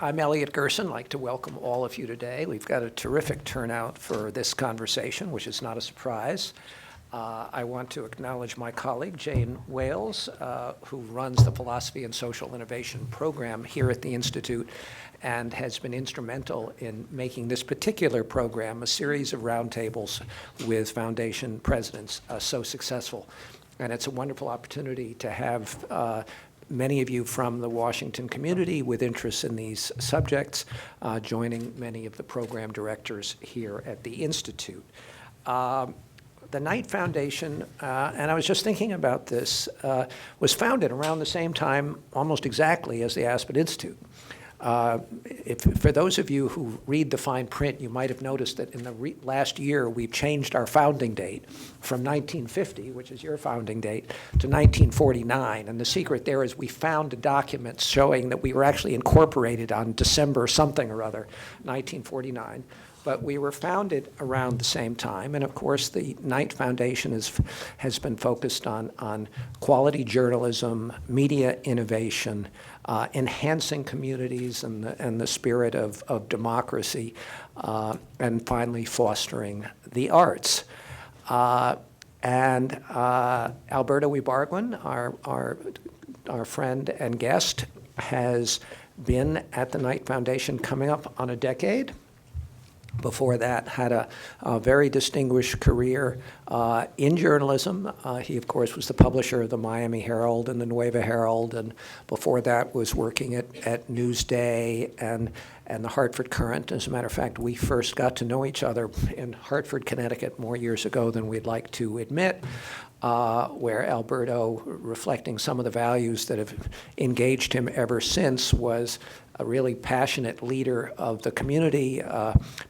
I'm Elliot Gerson. I'd like to welcome all of you today. We've got a terrific turnout for this conversation, which is not a surprise. I want to acknowledge my colleague, Jane Wales, who runs the Philosophy and Social Innovation program here at the Institute and has been instrumental in making this particular program, a series of roundtables with foundation presidents, so successful. And it's a wonderful opportunity to have many of you from the Washington community with interests in these subjects joining many of the program directors here at the Institute. The Knight Foundation, and I was just thinking about this, was founded around the same time, almost exactly, as the Aspen Institute. For those of you who read the fine print, you might have noticed that in the last year, we've changed our founding date from 1950, which is your founding date, to 1949. And the secret there is we found documents showing that we were actually incorporated on December something or other, 1949. But we were founded around the same time, and of course the Knight Foundation has been focused on quality journalism, media innovation, enhancing communities and the spirit of democracy, and finally fostering the arts. And Alberto Ibargüen, our friend and guest, has been at the Knight Foundation coming up on a decade. Before that, had a very distinguished career in journalism. He, of course, was the publisher of the Miami Herald and the Nueva Herald, and before that was working at Newsday and the Hartford Courant. As a matter of fact, we first got to know each other in Hartford, Connecticut, more years ago than we'd like to admit, where Alberto, reflecting some of the values that have engaged him ever since, was a really passionate leader of the community,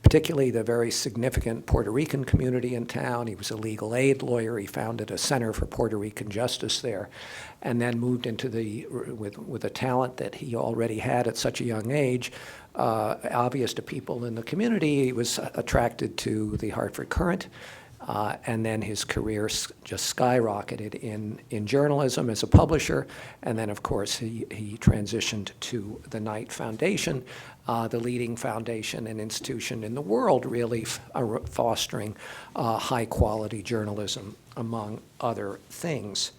particularly the very significant Puerto Rican community in town. He was a legal aid lawyer. He founded a Center for Puerto Rican Justice there, and then moved into with a talent that he already had at such a young age, obvious to people in the community. He was attracted to the Hartford Courant. And then his career just skyrocketed in journalism as a publisher. And then, of course, he transitioned to the Knight Foundation, the leading foundation and institution in the world, really fostering high-quality journalism, among other things.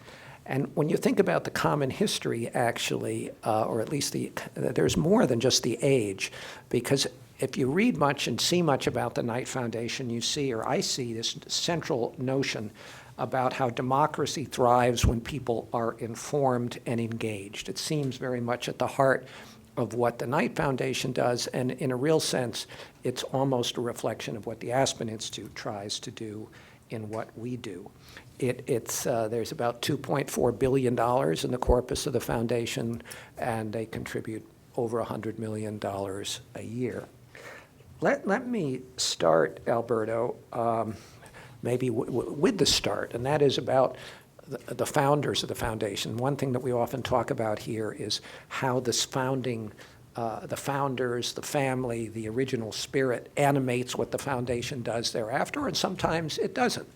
And when you think about the common history, actually, or at least there's more than just the age, because if you read much and see much about the Knight Foundation, you see, or I see, this central notion about how democracy thrives when people are informed and engaged. It seems very much at the heart of what the Knight Foundation does, and in a real sense, it's almost a reflection of what the Aspen Institute tries to do in what we do. There's about $2.4 billion in the corpus of the foundation, and they contribute over $100 million a year. Let me start, Alberto, maybe with the start, and that is about the founders of the foundation. One thing that we often talk about here is how this founding, the founders, the family, the original spirit animates what the foundation does thereafter, and sometimes it doesn't.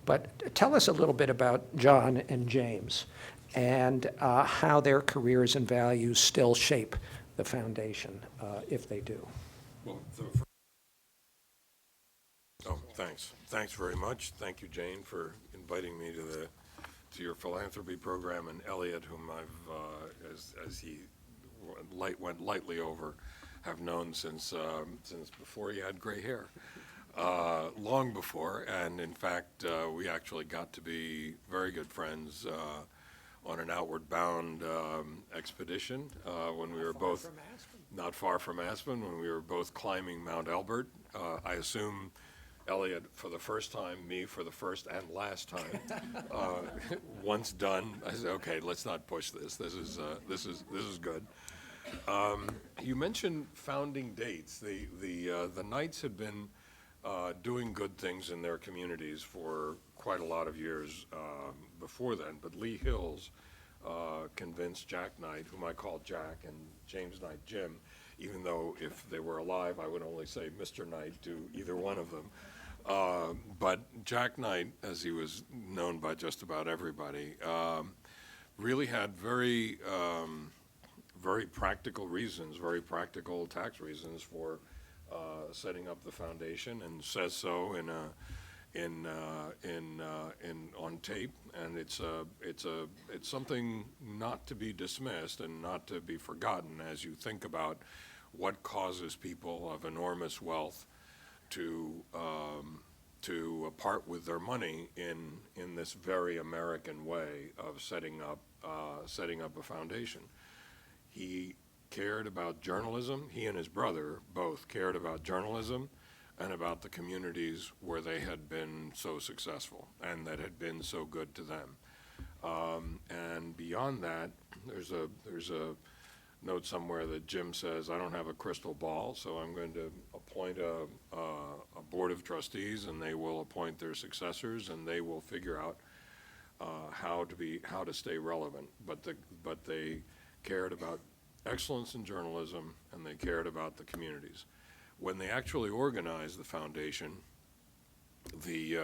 But tell us a little bit about John and James and how their careers and values still shape the foundation, if they do. Well, thanks. Thanks very much. Thank you, Jane, for inviting me to your philanthropy program, and Elliot, whom I've, as he went lightly over, have known since before he had gray hair, long before. And in fact, we actually got to be very good friends on an outward bound expedition when we were both not far from Aspen, when we were both climbing Mount Elbert. I assume Elliot for the first time, me for the first and last time. Once done, I said, okay, let's not push this. This is good. You mentioned founding dates. The Knights had been doing good things in their communities for quite a lot of years before then, but Lee Hills convinced Jack Knight, whom I call Jack, and James Knight Jim, even though if they were alive, I would only say Mr. Knight to either one of them. But Jack Knight, as he was known by just about everybody, really had very very practical reasons, very practical tax reasons for setting up the foundation, and says so on tape. And it's something not to be dismissed and not to be forgotten as you think about what causes people of enormous wealth to part with their money in this very American way of setting up a foundation. He cared about journalism. He and his brother both cared about journalism and about the communities where they had been so successful and that had been so good to them. And beyond that, there's a note somewhere that Jim says, I don't have a crystal ball, so I'm going to appoint a board of trustees, and they will appoint their successors, and they will figure out how to stay relevant. But they cared about excellence in journalism, and they cared about the communities. When they actually organized the foundation, the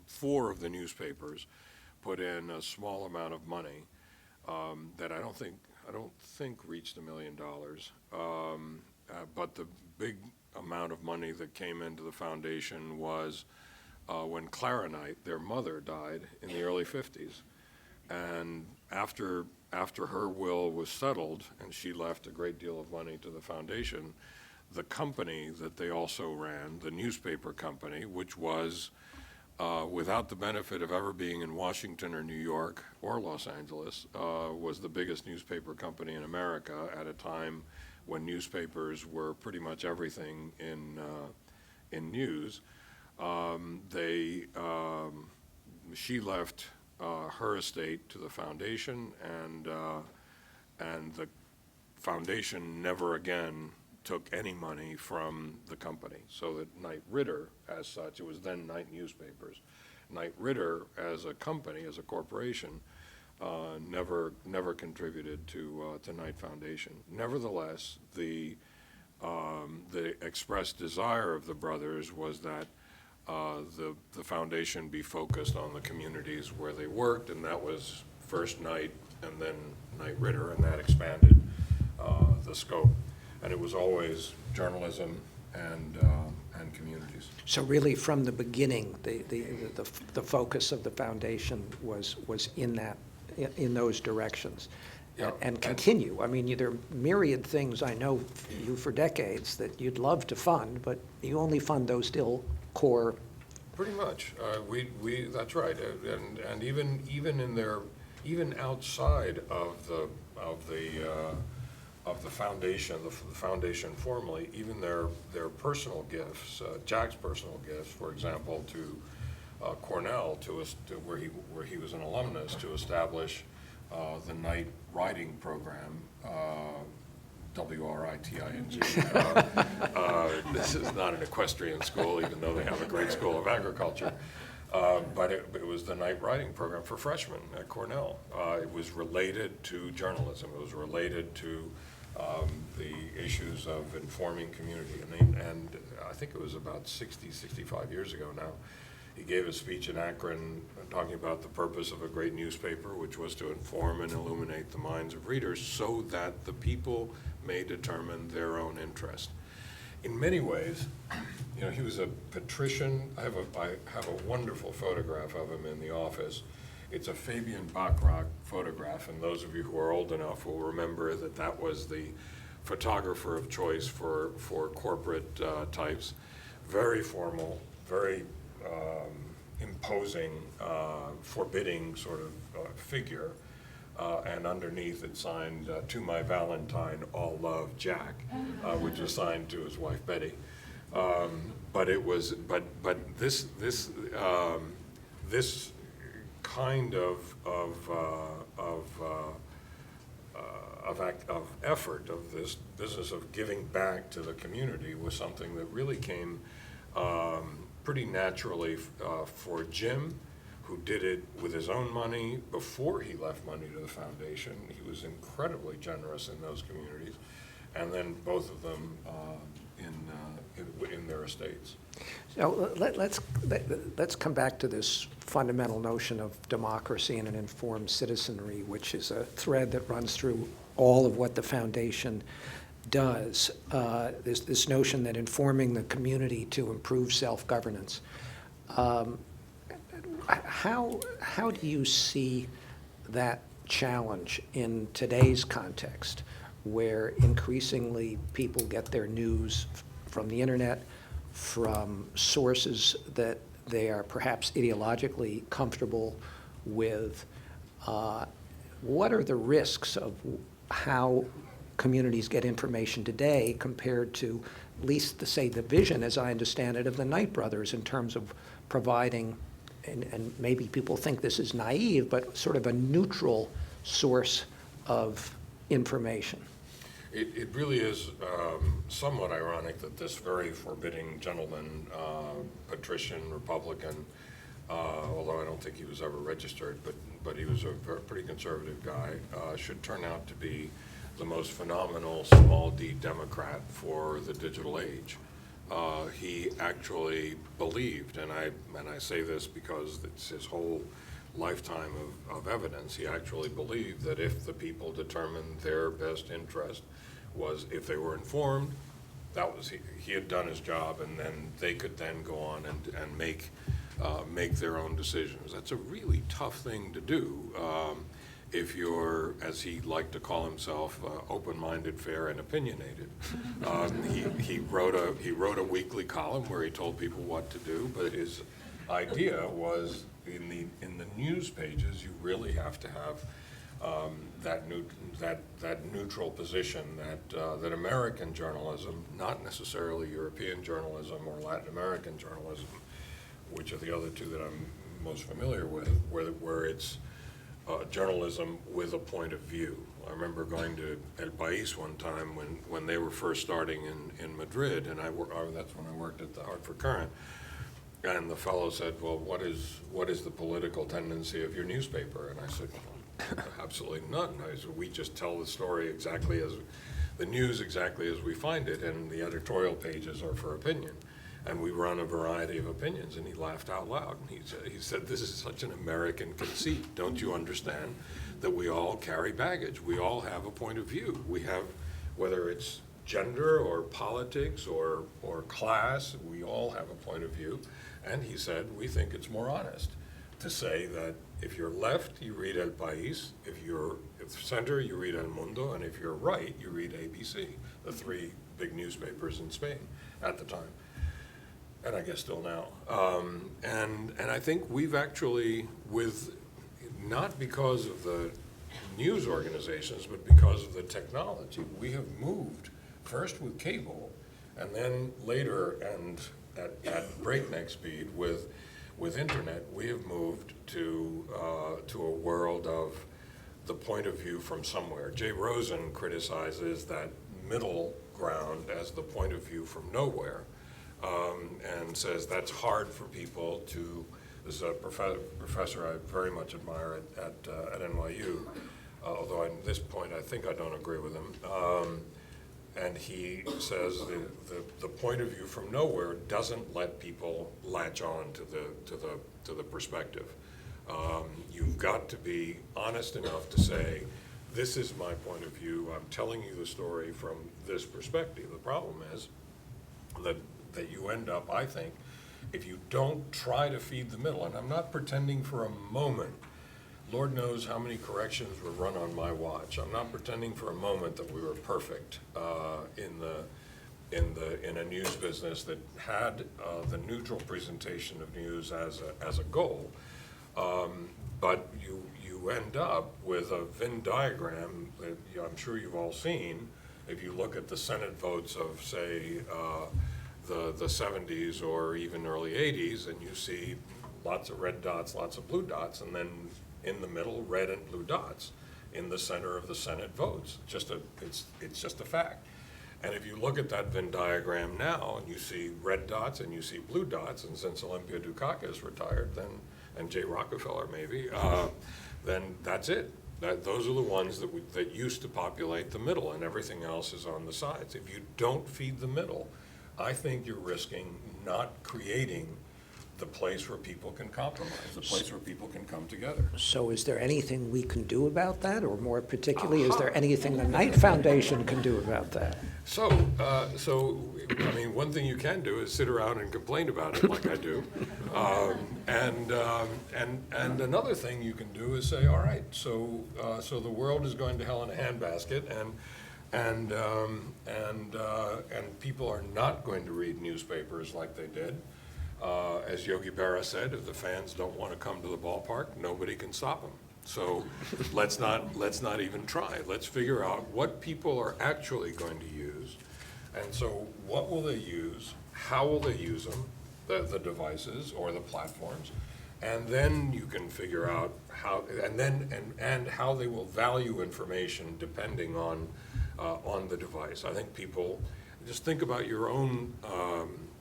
four of the newspapers put in a small amount of money that I don't think reached $1 million. But the big amount of money that came into the foundation was when Clara Knight, their mother, died in the early 50s. And after her will was settled and she left a great deal of money to the foundation, the company that they also ran, the newspaper company, which was without the benefit of ever being in Washington or New York or Los Angeles, was the biggest newspaper company in America at a time when newspapers were pretty much everything in news. She left her estate to the foundation, and the foundation never again took any money from the company. So that Knight Ridder, as such, it was then Knight Newspapers, Knight Ridder as a company, as a corporation, never contributed to Knight Foundation. Nevertheless, the expressed desire of the brothers was that the foundation be focused on the communities where they worked, and that was first Knight and then Knight Ridder, and that expanded the scope. And it was always journalism and communities. So really, from the beginning, the focus of the foundation was in those directions. Yeah. And continue. I mean, there are myriad things I know you for decades that you'd love to fund, but you only fund those still core. Pretty much. That's right. And even outside of the foundation formally, even their personal gifts, Jack's personal gifts, for example, to Cornell, where he was an alumnus, to establish the Knight Riding Program, WRITING. This is not an equestrian school, even though they have a great school of agriculture. But it was the Knight Riding Program for freshmen at Cornell. It was related to journalism. It was related to the issues of informing community. And I think it was about 65 years ago now. He gave a speech in Akron talking about the purpose of a great newspaper, which was to inform and illuminate the minds of readers so that the people may determine their own interest. In many ways, he was a patrician. I have a wonderful photograph of him in the office. It's a Fabian Bachrach photograph, and those of you who are old enough will remember that was the photographer of choice for corporate types. Very formal, very imposing, forbidding sort of figure, and underneath it signed, "To my Valentine, all love, Jack," which was signed to his wife Betty. But it was, but this kind of effort, of this business of giving back to the community, was something that really came pretty naturally for Jim, who did it with his own money before he left money to the foundation. He was incredibly generous in those communities. And then both of them in their estates. So let's come back to this fundamental notion of democracy and an informed citizenry, which is a thread that runs through all of what the foundation does. This notion that informing the community to improve self-governance. How do you see that challenge in today's context, where increasingly people get their news from the internet, from sources that they are perhaps ideologically comfortable with? What are the risks of how communities get information today compared to, at least say, the vision, as I understand it, of the Knight brothers in terms of providing, and maybe people think this is naive, but sort of a neutral source of information? It really is somewhat ironic that this very forbidding gentleman, patrician, Republican, although I don't think he was ever registered, but he was a pretty conservative guy, should turn out to be the most phenomenal small d Democrat for the digital age. He actually believed, and I say this because it's his whole lifetime of evidence, he actually believed that if the people determined their best interest was if they were informed, that was he had done his job, and then they could then go on and make their own decisions. That's a really tough thing to do if you're, as he liked to call himself, open-minded, fair, and opinionated. He wrote a weekly column where he told people what to do, but his idea was in the news pages, you really have to have that neutral position that American journalism, not necessarily European journalism or Latin American journalism, which are the other two that I'm most familiar with, where it's journalism with a point of view. I remember going to El País one time when they were first starting in Madrid, and that's when I worked at the Hartford Courant. And the fellow said, "Well, what is the political tendency of your newspaper?" And I said, "Absolutely none. I said, we just tell the story exactly as the news exactly as we find it, and the editorial pages are for opinion, and we run a variety of opinions." And he laughed out loud. And he said, "This is such an American conceit. Don't you understand that we all carry baggage? We all have a point of view. We have, whether it's gender or politics or class, we all have a point of view." And he said, "We think it's more honest to say that if you're left, you read El País, if you're center, you read El Mundo, and if you're right, you read ABC," the three big newspapers in Spain at the time, and I guess still now. And I think we've actually, not because of the news organizations, but because of the technology, we have moved first with cable, and then later, and at breakneck speed with internet, we have moved to a world of the point of view from somewhere. Jay Rosen criticizes that middle ground as the point of view from nowhere, and says that's hard for people to. This is a professor I very much admire at NYU, although at this point I think I don't agree with him. And he says the point of view from nowhere doesn't let people latch on to the perspective. You've got to be honest enough to say, this is my point of view, I'm telling you the story from this perspective. The problem is that you end up, I think, if you don't try to feed the middle, and I'm not pretending for a moment, Lord knows how many corrections were run on my watch. I'm not pretending for a moment that we were perfect in a news business that had the neutral presentation of news as a goal. But you end up with a Venn diagram that I'm sure you've all seen. If you look at the Senate votes of, say, the 70s or even early 80s, and you see lots of red dots, lots of blue dots, and then in the middle, red and blue dots in the center of the Senate votes. It's just a fact. And if you look at that Venn diagram now, and you see red dots and you see blue dots, and since Olympia Dukakis retired, and Jay Rockefeller maybe, then that's it. Those are the ones that used to populate the middle, and everything else is on the sides. If you don't feed the middle, I think you're risking not creating the place where people can compromise, the place where people can come together. So is there anything we can do about that? Or more particularly, is there anything the Knight Foundation can do about that? So, I mean, one thing you can do is sit around and complain about it like I do. And another thing you can do is say, all right, so the world is going to hell in a handbasket, and people are not going to read newspapers like they did. As Yogi Berra said, if the fans don't want to come to the ballpark, nobody can stop them. So let's not even try. Let's figure out what people are actually going to use. And so what will they use? How will they use them, the devices or the platforms? And then you can figure out how, and how they will value information depending on the device. I think people, just think about your own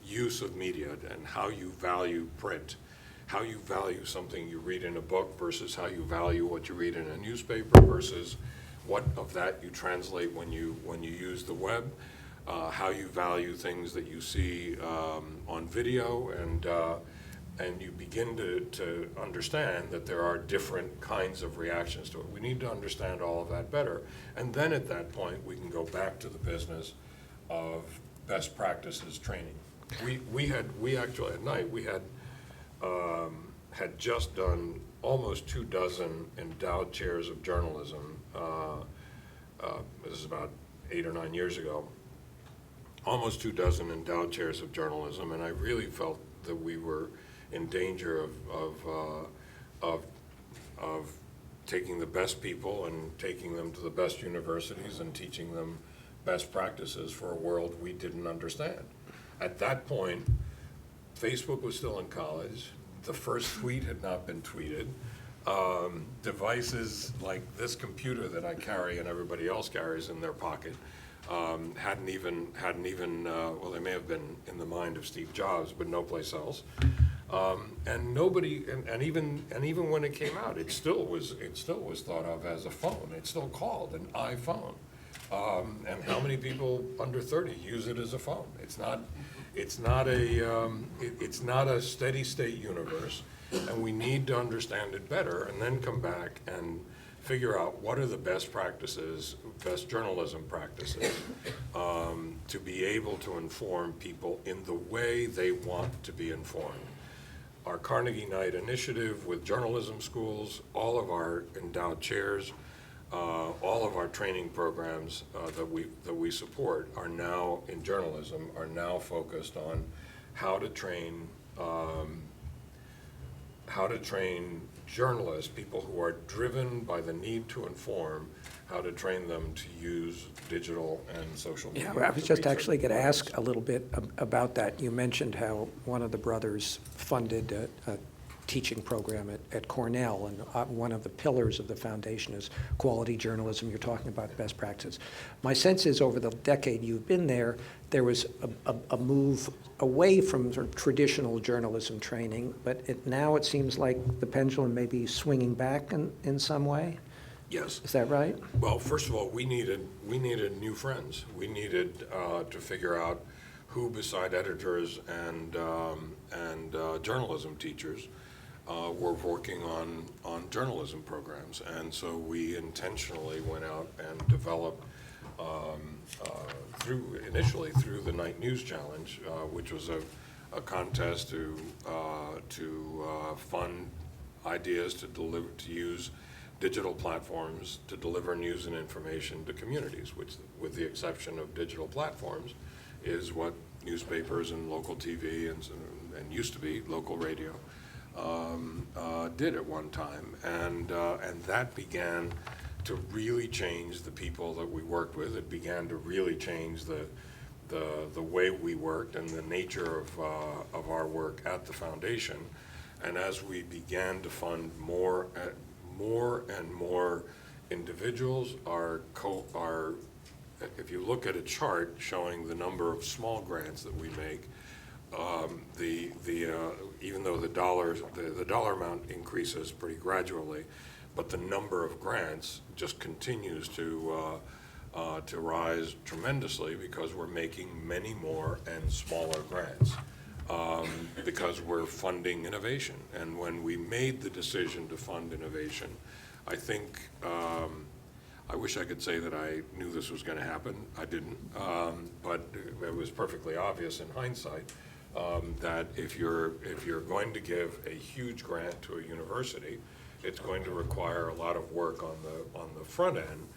use of media and how you value print, how you value something you read in a book versus how you value what you read in a newspaper versus what of that you translate when you use the web, how you value things that you see on video, and you begin to understand that there are different kinds of reactions to it. We need to understand all of that better, and then at that point we can go back to the business of best practices training. We actually at Knight, we had just done almost 24 endowed chairs of journalism. This is about 8 or 9 years ago. Almost 24 endowed chairs of journalism, and I really felt that we were in danger of taking the best people and taking them to the best universities and teaching them best practices for a world we didn't understand. At that point, Facebook was still in college. The first tweet had not been tweeted. Devices like this computer that I carry and everybody else carries in their pocket hadn't even well, they may have been in the mind of Steve Jobs, but no place else. And nobody, and even when it came out, it still was thought of as a phone. It's still called an iPhone. And how many people under 30 use it as a phone? It's not a steady state universe, and we need to understand it better and then come back and figure out what are the best practices, best journalism practices, to be able to inform people in the way they want to be informed. Our Carnegie Knight initiative with journalism schools, all of our endowed chairs, all of our training programs that we support are now in journalism are now focused on how to train journalists, people who are driven by the need to inform, how to train them to use digital and social media. Yeah, I was just actually going to ask a little bit about that. You mentioned how one of the brothers funded a teaching program at Cornell, and one of the pillars of the foundation is quality journalism. You're talking about best practice. My sense is over the decade you've been there, there was a move away from sort of traditional journalism training, but now it seems like the pendulum may be swinging back in some way. Yes. Is that right? Well, first of all, we needed new friends. We needed to figure out who, beside editors and journalism teachers, were working on journalism programs. And so we intentionally went out and developed initially through the Knight News Challenge, which was a contest to fund ideas to use digital platforms to deliver news and information to communities, which, with the exception of digital platforms, is what newspapers and local TV and used to be local radio did at one time, and that began to really change the people that we worked with. It began to really change the way we worked and the nature of our work at the foundation. And as we began to fund more and more individuals, if you look at a chart showing the number of small grants that we make, even though the dollar amount increases pretty gradually, but the number of grants just continues to to rise tremendously because we're making many more and smaller grants, because we're funding innovation. And when we made the decision to fund innovation, I think, I wish I could say that I knew this was going to happen. I didn't, but it was perfectly obvious in hindsight that if you're going to give a huge grant to a university, it's going to require a lot of work on the front end.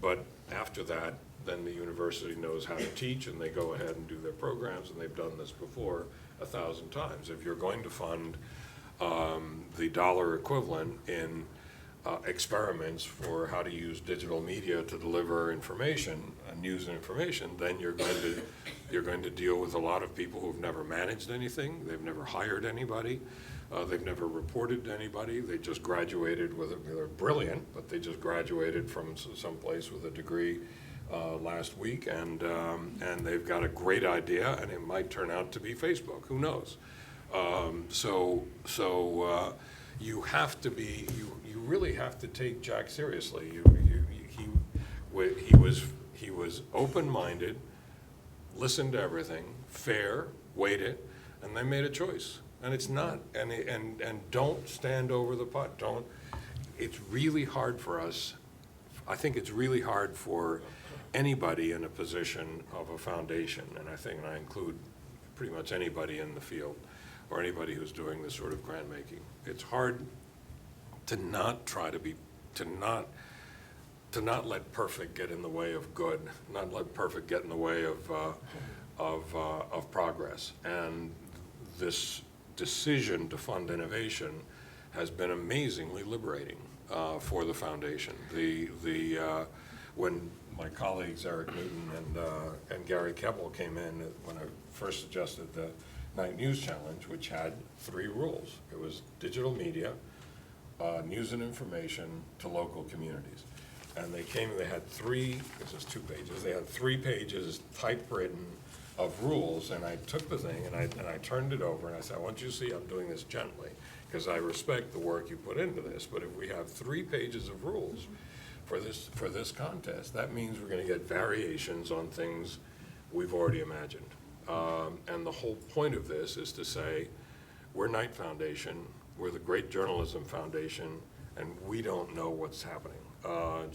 But after that, then the university knows how to teach, and they go ahead and do their programs, and they've done this before 1,000 times. If you're going to fund the dollar equivalent in experiments for how to use digital media to deliver information, news and information, then you're going to deal with a lot of people who've never managed anything, they've never hired anybody, they've never reported to anybody, they just graduated with they're brilliant, but they just graduated from someplace with a degree last week, and they've got a great idea, and it might turn out to be Facebook, who knows? You have to be, you really have to take Jack seriously. He was open-minded, listened to everything, fair, weighed, and they made a choice. And it's not, and don't stand over the pot. Don't. It's really hard for us. I think it's really hard for anybody in a position of a foundation, and I include pretty much anybody in the field, or anybody who's doing this sort of grant making. It's hard to not let perfect get in the way of good, not let perfect get in the way of progress. And this decision to fund innovation has been amazingly liberating for the foundation. When my colleagues Eric Newton and Gary Keppel came in when I first suggested the Night News Challenge, which had 3 rules. It was digital media, news and information to local communities. And they had 3, this is 2 pages, they had 3 pages typewritten of rules, and I took the thing and I turned it over and I said, I want you to see I'm doing this gently, because I respect the work you put into this, but if we have 3 pages of rules for this contest, that means we're going to get variations on things we've already imagined. And the whole point of this is to say, we're Knight Foundation, we're the Great Journalism Foundation, and we don't know what's happening. I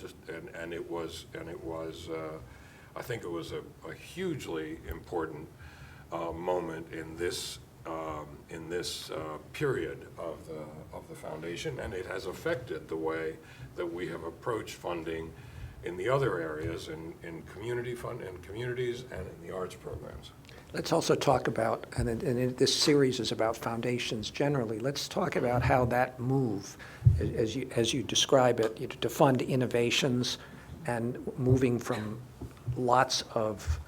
think it was a hugely important moment in this period of the foundation, and it has affected the way that we have approached funding in the other areas, in community fund, in communities, and in the arts programs. Let's also talk about, and this series is about foundations generally, let's talk about how that move, as you describe it, to fund innovations and moving from lots of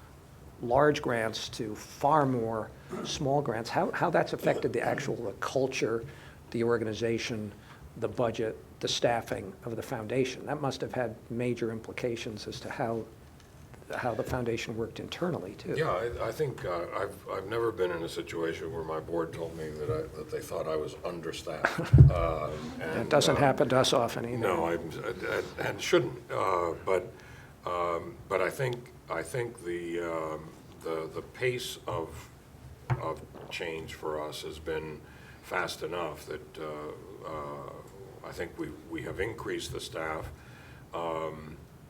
large grants to far more small grants, how that's affected the actual culture, the organization, the budget, the staffing of the foundation. That must have had major implications as to how the foundation worked internally, too. Yeah, I think I've never been in a situation where my board told me that they thought I was understaffed. That doesn't happen to us often either. No, and shouldn't. But I think the pace of change for us has been fast enough that I think we have increased the staff.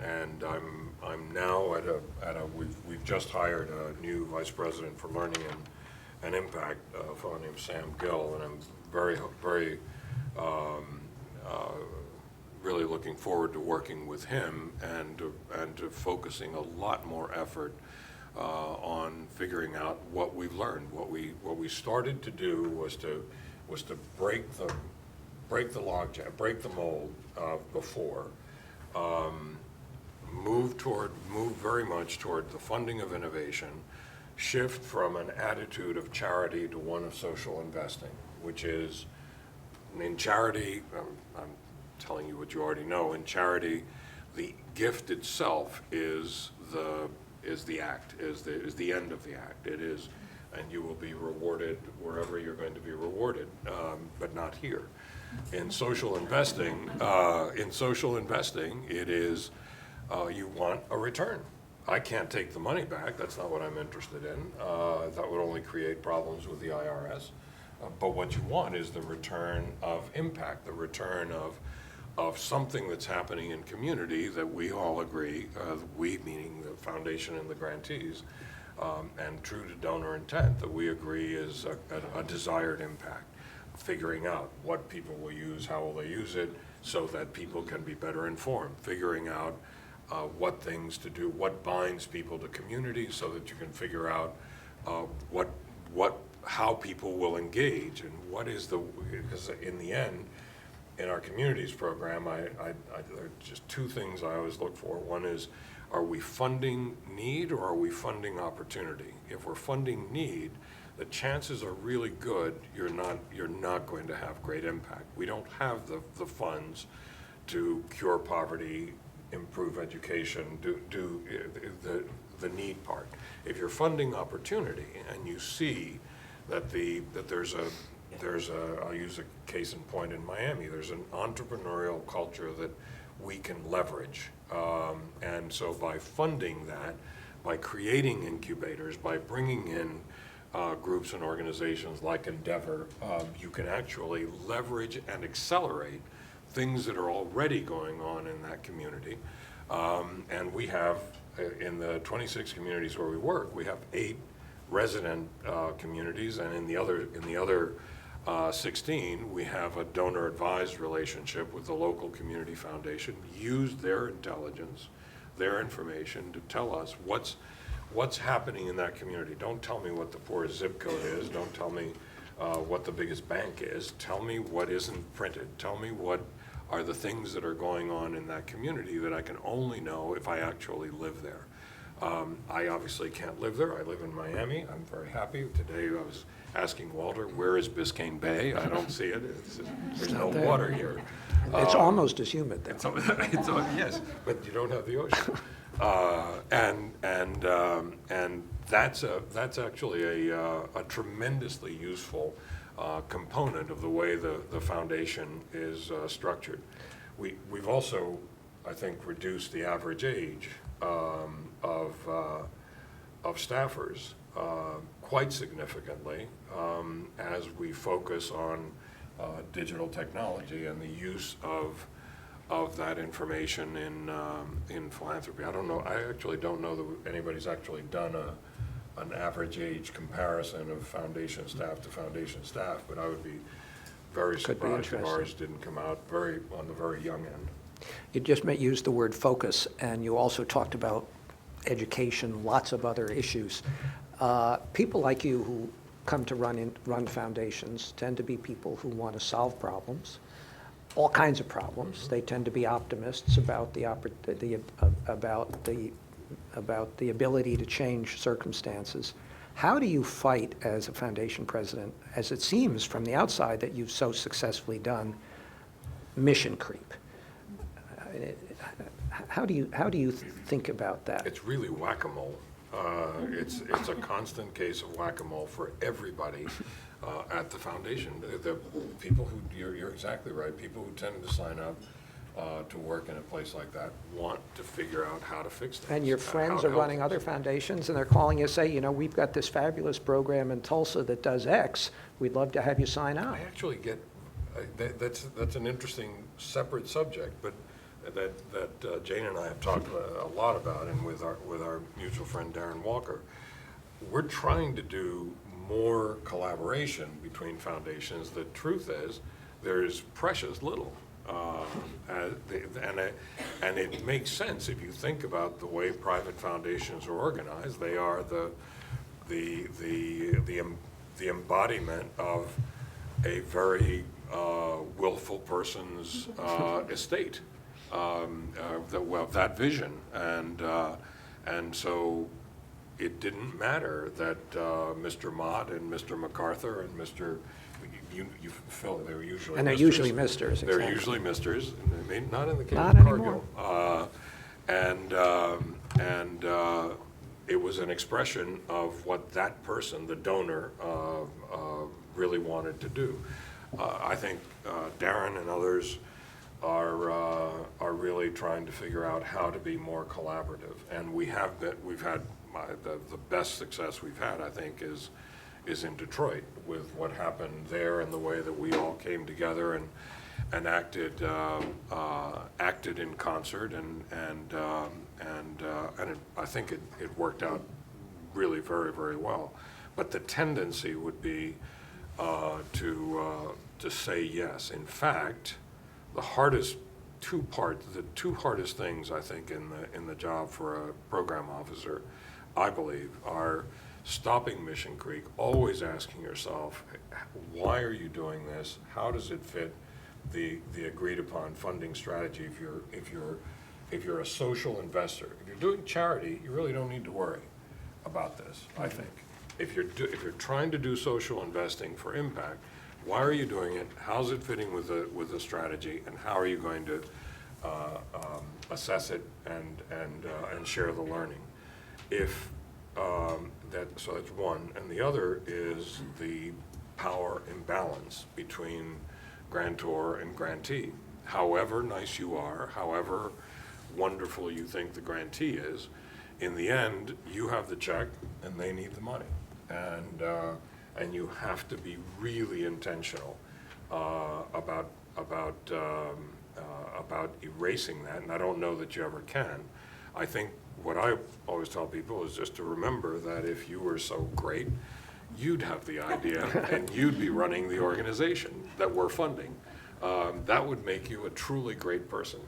And I'm now we've just hired a new vice president for learning and impact, a fellow named Sam Gill, and I'm very really looking forward to working with him and to focusing a lot more effort on figuring out what we've learned. What we started to do was to break the logjam, break the mold before. Move very much toward the funding of innovation, shift from an attitude of charity to one of social investing, which is, in charity, I'm telling you what you already know, in charity, the gift itself is the act, is the end of the act. It is, and you will be rewarded wherever you're going to be rewarded, but not here. In social investing, it is you want a return. I can't take the money back. That's not what I'm interested in. That would only create problems with the IRS. But what you want is the return of impact, the return of something that's happening in community that we all agree, we meaning the foundation and the grantees, and true to donor intent, that we agree is a desired impact. Figuring out what people will use, how will they use it, so that people can be better informed. Figuring out what things to do, what binds people to community, so that you can figure out how people will engage, and what is because in the end, in our communities program, there are just two things I always look for. One is, are we funding need or are we funding opportunity? If we're funding need, the chances are really good you're not going to have great impact. We don't have the funds to cure poverty, improve education, do the need part. If you're funding opportunity and you see that there's a I'll use a case in point in Miami, there's an entrepreneurial culture that we can leverage. And so by funding that, by creating incubators, by bringing in groups and organizations like Endeavor, you can actually leverage and accelerate things that are already going on in that community. And we have, in the 26 communities where we work, we have 8 resident communities, and in the other 16, we have a donor-advised relationship with the local community foundation. Use their intelligence, their information to tell us what's happening in that community. Don't tell me what the poorest zip code is. Don't tell me what the biggest bank is. Tell me what isn't printed. Tell me what are the things that are going on in that community that I can only know if I actually live there. I obviously can't live there. I live in Miami. I'm very happy. Today I was asking Walter, where is Biscayne Bay? I don't see it. There's no water here. It's almost as humid there. Yes, but you don't have the ocean. And that's actually a tremendously useful component of the way the foundation is structured. We've also, I think, reduced the average age of staffers quite significantly as we focus on digital technology and the use of that information in philanthropy. I don't know. I actually don't know that anybody's actually done an average age comparison of foundation staff to foundation staff, but I would be very surprised if ours didn't come out on the very young end. You just used the word focus, and you also talked about education, lots of other issues. People like you who come to run foundations tend to be people who want to solve problems, all kinds of problems. They tend to be optimists about the ability to change circumstances. How do you fight as a foundation president, as it seems from the outside that you've so successfully done, mission creep? How do you think about that? It's really whack-a-mole. It's a constant case of whack-a-mole for everybody at the foundation. The people who, you're exactly right, people who tend to sign up to work in a place like that want to figure out how to fix things. And your friends are running other foundations, and they're calling you, say, we've got this fabulous program in Tulsa that does X. We'd love to have you sign up. I actually get, that's an interesting separate subject, but that Jane and I have talked a lot about, and with our mutual friend Darren Walker. We're trying to do more collaboration between foundations. The truth is, there's precious little. And it makes sense if you think about the way private foundations are organized. They are the embodiment of a very willful person's estate. That vision, and so it didn't matter that Mr. Mott and Mr. MacArthur and Mr. You Phil, they were usually and they're misters. Usually misters. They're exactly. usually misters. I mean, not in the case Not of anymore. Cargill. And it was an expression of what that person, the donor, really wanted to do. I think Darren and others are really trying to figure out how to be more collaborative. And we've had the best success we've had, I think, is in Detroit with what happened there and the way that we all came together and acted in concert, and I think it worked out really very, very well. But the tendency would be to say yes. In fact, the two hardest things, I think, in the job for a program officer, I believe, are stopping Mission Creek, always asking yourself, why are you doing this? How does it fit the agreed upon funding strategy? If you're a social investor, if you're doing charity, you really don't need to worry about this, I think. If you're trying to do social investing for impact, why are you doing it? How's it fitting with the strategy, and how are you going to assess it and share the learning? So that's one, and the other is the power imbalance between grantor and grantee. However nice you are, however wonderful you think the grantee is, in the end, you have the check and they need the money. And you have to be really intentional about erasing that, and I don't know that you ever can. I think what I always tell people is just to remember that if you were so great, you'd have the idea and you'd be running the organization that we're funding. That would make you a truly great person.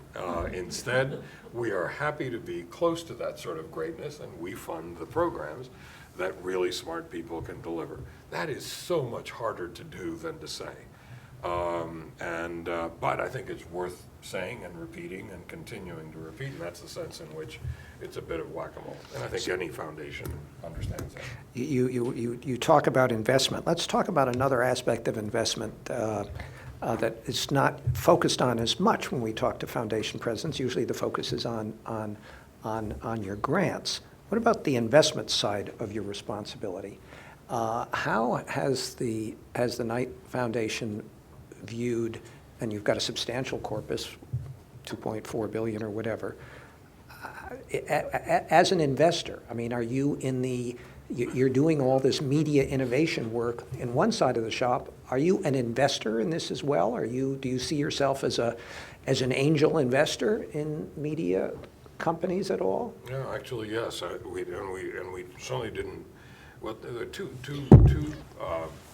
Instead, we are happy to be close to that sort of greatness, and we fund the programs that really smart people can deliver. That is so much harder to do than to say. But I think it's worth saying and repeating and continuing to repeat, and that's the sense in which it's a bit of whack-a-mole. And I think any foundation understands that. You talk about investment. Let's talk about another aspect of investment that is not focused on as much when we talk to foundation presidents. Usually the focus is on your grants. What about the investment side of your responsibility? How has the Knight Foundation viewed, and you've got a substantial corpus, 2.4 billion or whatever, as an investor? I mean, are you you're doing all this media innovation work in one side of the shop. Are you an investor in this as well? Do you see yourself as an angel investor in media companies at all? Yeah, actually, yes. We certainly didn't. Well, there are two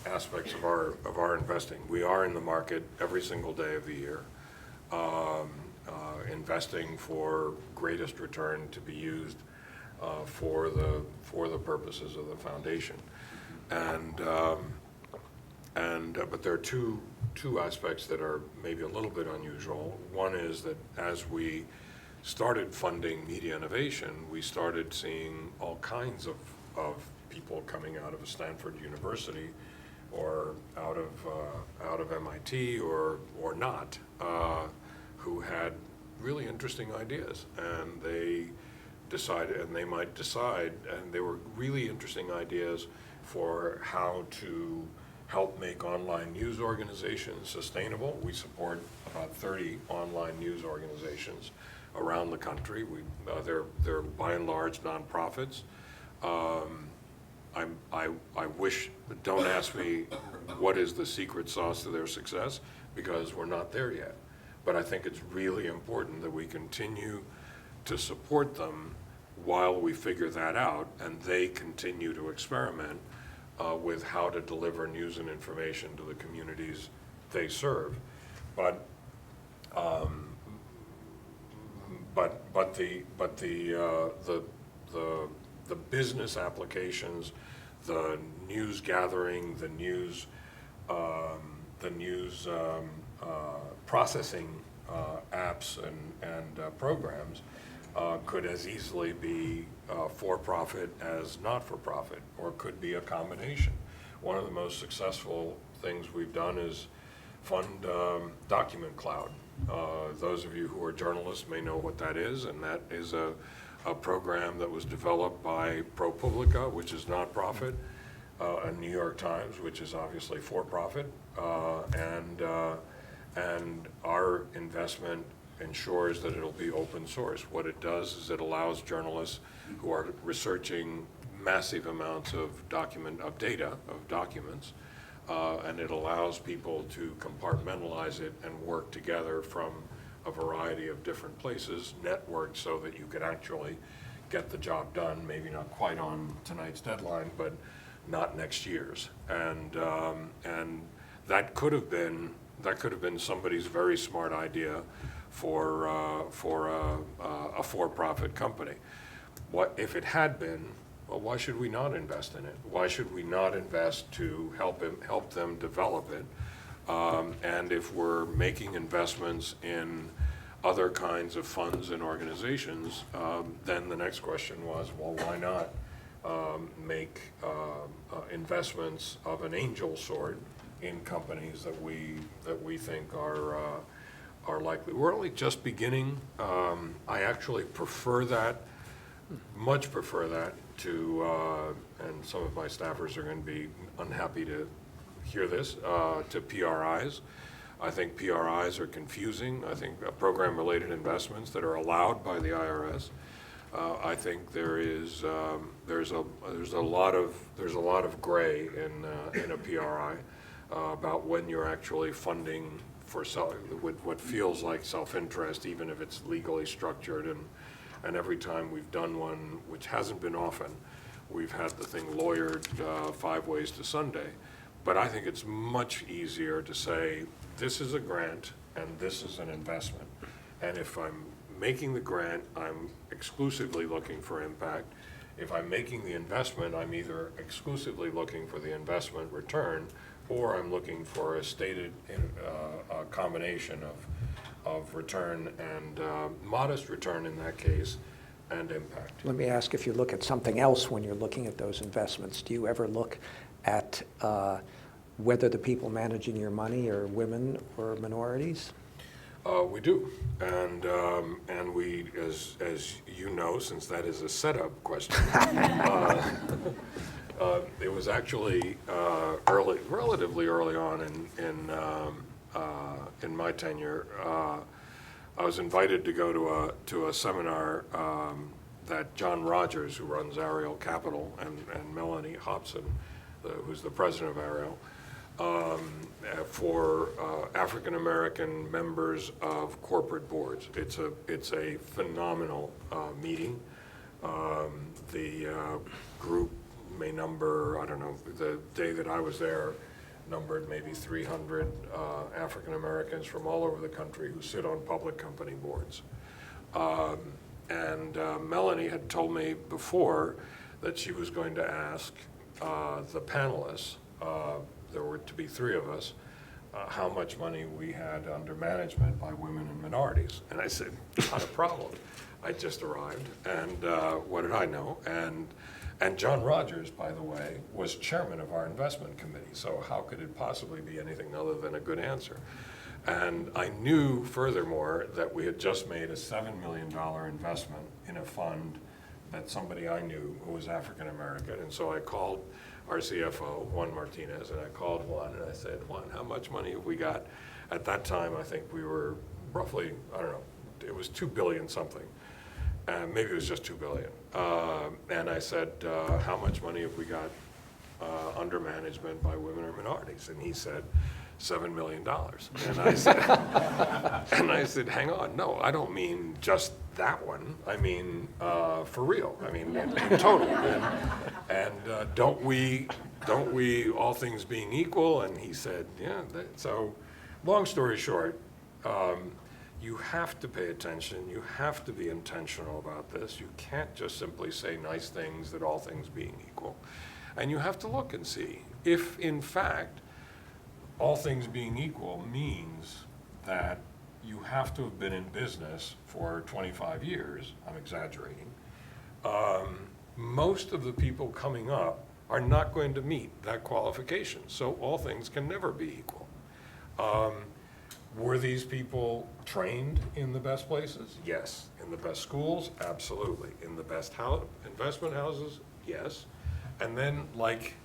aspects of our investing. We are in the market every single day of the year, investing for greatest return to be used for the purposes of the foundation, but there are two aspects that are maybe a little bit unusual. One is that as we started funding media innovation, we started seeing all kinds of people coming out of Stanford University or out of MIT or not, who had really interesting ideas, and they might decide, and they were really interesting ideas for how to help make online news organizations sustainable. We support about 30 online news organizations around the country. They're by and large nonprofits. I wish, don't ask me what is the secret sauce to their success, because we're not there yet. But I think it's really important that we continue to support them while we figure that out, and they continue to experiment with how to deliver news and information to the communities they serve. But the business applications, the news gathering, the news processing apps and programs could as easily be for-profit as not-for-profit, or could be a combination. One of the most successful things we've done is fund Document Cloud. Those of you who are journalists may know what that is, and that is a program that was developed by ProPublica, which is nonprofit, and New York Times, which is obviously for-profit, and our investment ensures that it'll be open source. What it does is it allows journalists who are researching massive amounts of documents, and it allows people to compartmentalize it and work together from a variety of different places, networked so that you could actually get the job done, maybe not quite on tonight's deadline, but not next year's. And that could have been somebody's very smart idea for a for-profit company. What if it had been? Well, why should we not invest in it? Why should we not invest to help them develop it? And if we're making investments in other kinds of funds and organizations, then the next question was, well, why not make investments of an angel sort in companies that we think are likely. We're only just beginning. I actually prefer that, much prefer that to, and some of my staffers are going to be unhappy to hear this, to PRIs. I think PRIs are confusing. I think program-related investments that are allowed by the IRS. I think there's a lot of gray in a PRI about when you're actually funding for what feels like self-interest, even if it's legally structured. And every time we've done one, which hasn't been often, we've had the thing lawyered 5 ways to Sunday. But I think it's much easier to say, this is a grant and this is an investment. And if I'm making the grant, I'm exclusively looking for impact. If I'm making the investment, I'm either exclusively looking for the investment return, or I'm looking for a stated combination of return and modest return in that case, and impact. Let me ask if you look at something else when you're looking at those investments. Do you ever look at whether the people managing your money are women or minorities? We do, and we, as you know, since that is a setup question, it was actually relatively early on in my tenure. I was invited to go to a seminar that John Rogers, who runs Ariel Capital, and Melanie Hobson, who's the president of Ariel, for African American members of corporate boards. It's a phenomenal meeting. The group may number, I don't know, the day that I was there, numbered maybe 300 African Americans from all over the country who sit on public company boards. And Melanie had told me before that she was going to ask the panelists, there were to be 3 of us, how much money we had under management by women and minorities. And I said, not a problem. I just arrived, and what did I know? And John Rogers, by the way, was chairman of our investment committee, so how could it possibly be anything other than a good answer? And I knew, furthermore, that we had just made a $7 million investment in a fund that somebody I knew who was African American, and so I called our CFO, Juan Martinez, and I called Juan, and I said, Juan, how much money have we got? At that time, I think we were roughly, I don't know, it was 2 billion something. Maybe it was just 2 billion. And I said, how much money have we got under management by women or minorities? And he said, $7 million. And I said, hang on, no, I don't mean just that one. I mean, for real. I mean, in total. And don't we, all things being equal? And he said, yeah. So, long story short, you have to pay attention. You have to be intentional about this. You can't just simply say nice things that all things being equal. And you have to look and see if, in fact, all things being equal means that you have to have been in business for 25 years, I'm exaggerating, most of the people coming up are not going to meet that qualification. So all things can never be equal. Were these people trained in the best places? Yes. In the best schools? Absolutely. In the best investment houses? Yes. And then, like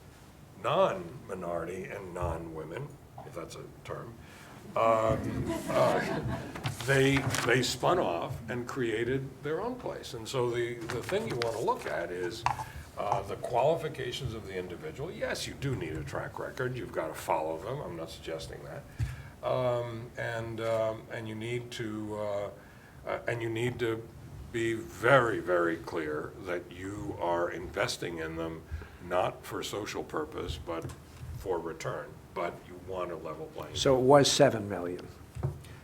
non-minority and non-women, if that's a term, they spun off and created their own place. And so the thing you want to look at is the qualifications of the individual. Yes, you do need a track record. You've got to follow them. I'm not suggesting that. And you need to be very, very clear that you are investing in them not for social purpose, but for return. But you want a level playing. So it was 7 million.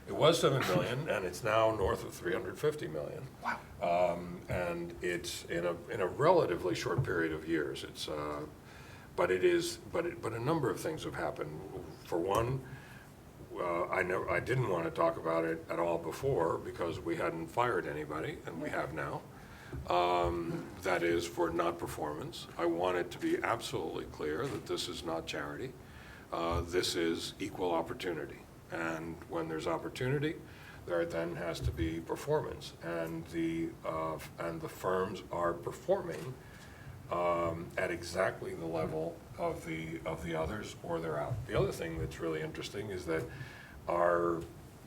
It was 7 million, and it's now north of 350 million. Wow. And it's in a relatively short period of years. It's, but a number of things have happened. For one, I didn't want to talk about it at all before because we hadn't fired anybody, and we have now. That is for not performance. I want it to be absolutely clear that this is not charity. This is equal opportunity. And when there's opportunity, there then has to be performance. And the firms are performing at exactly the level of the others, or they're out. The other thing that's really interesting is that our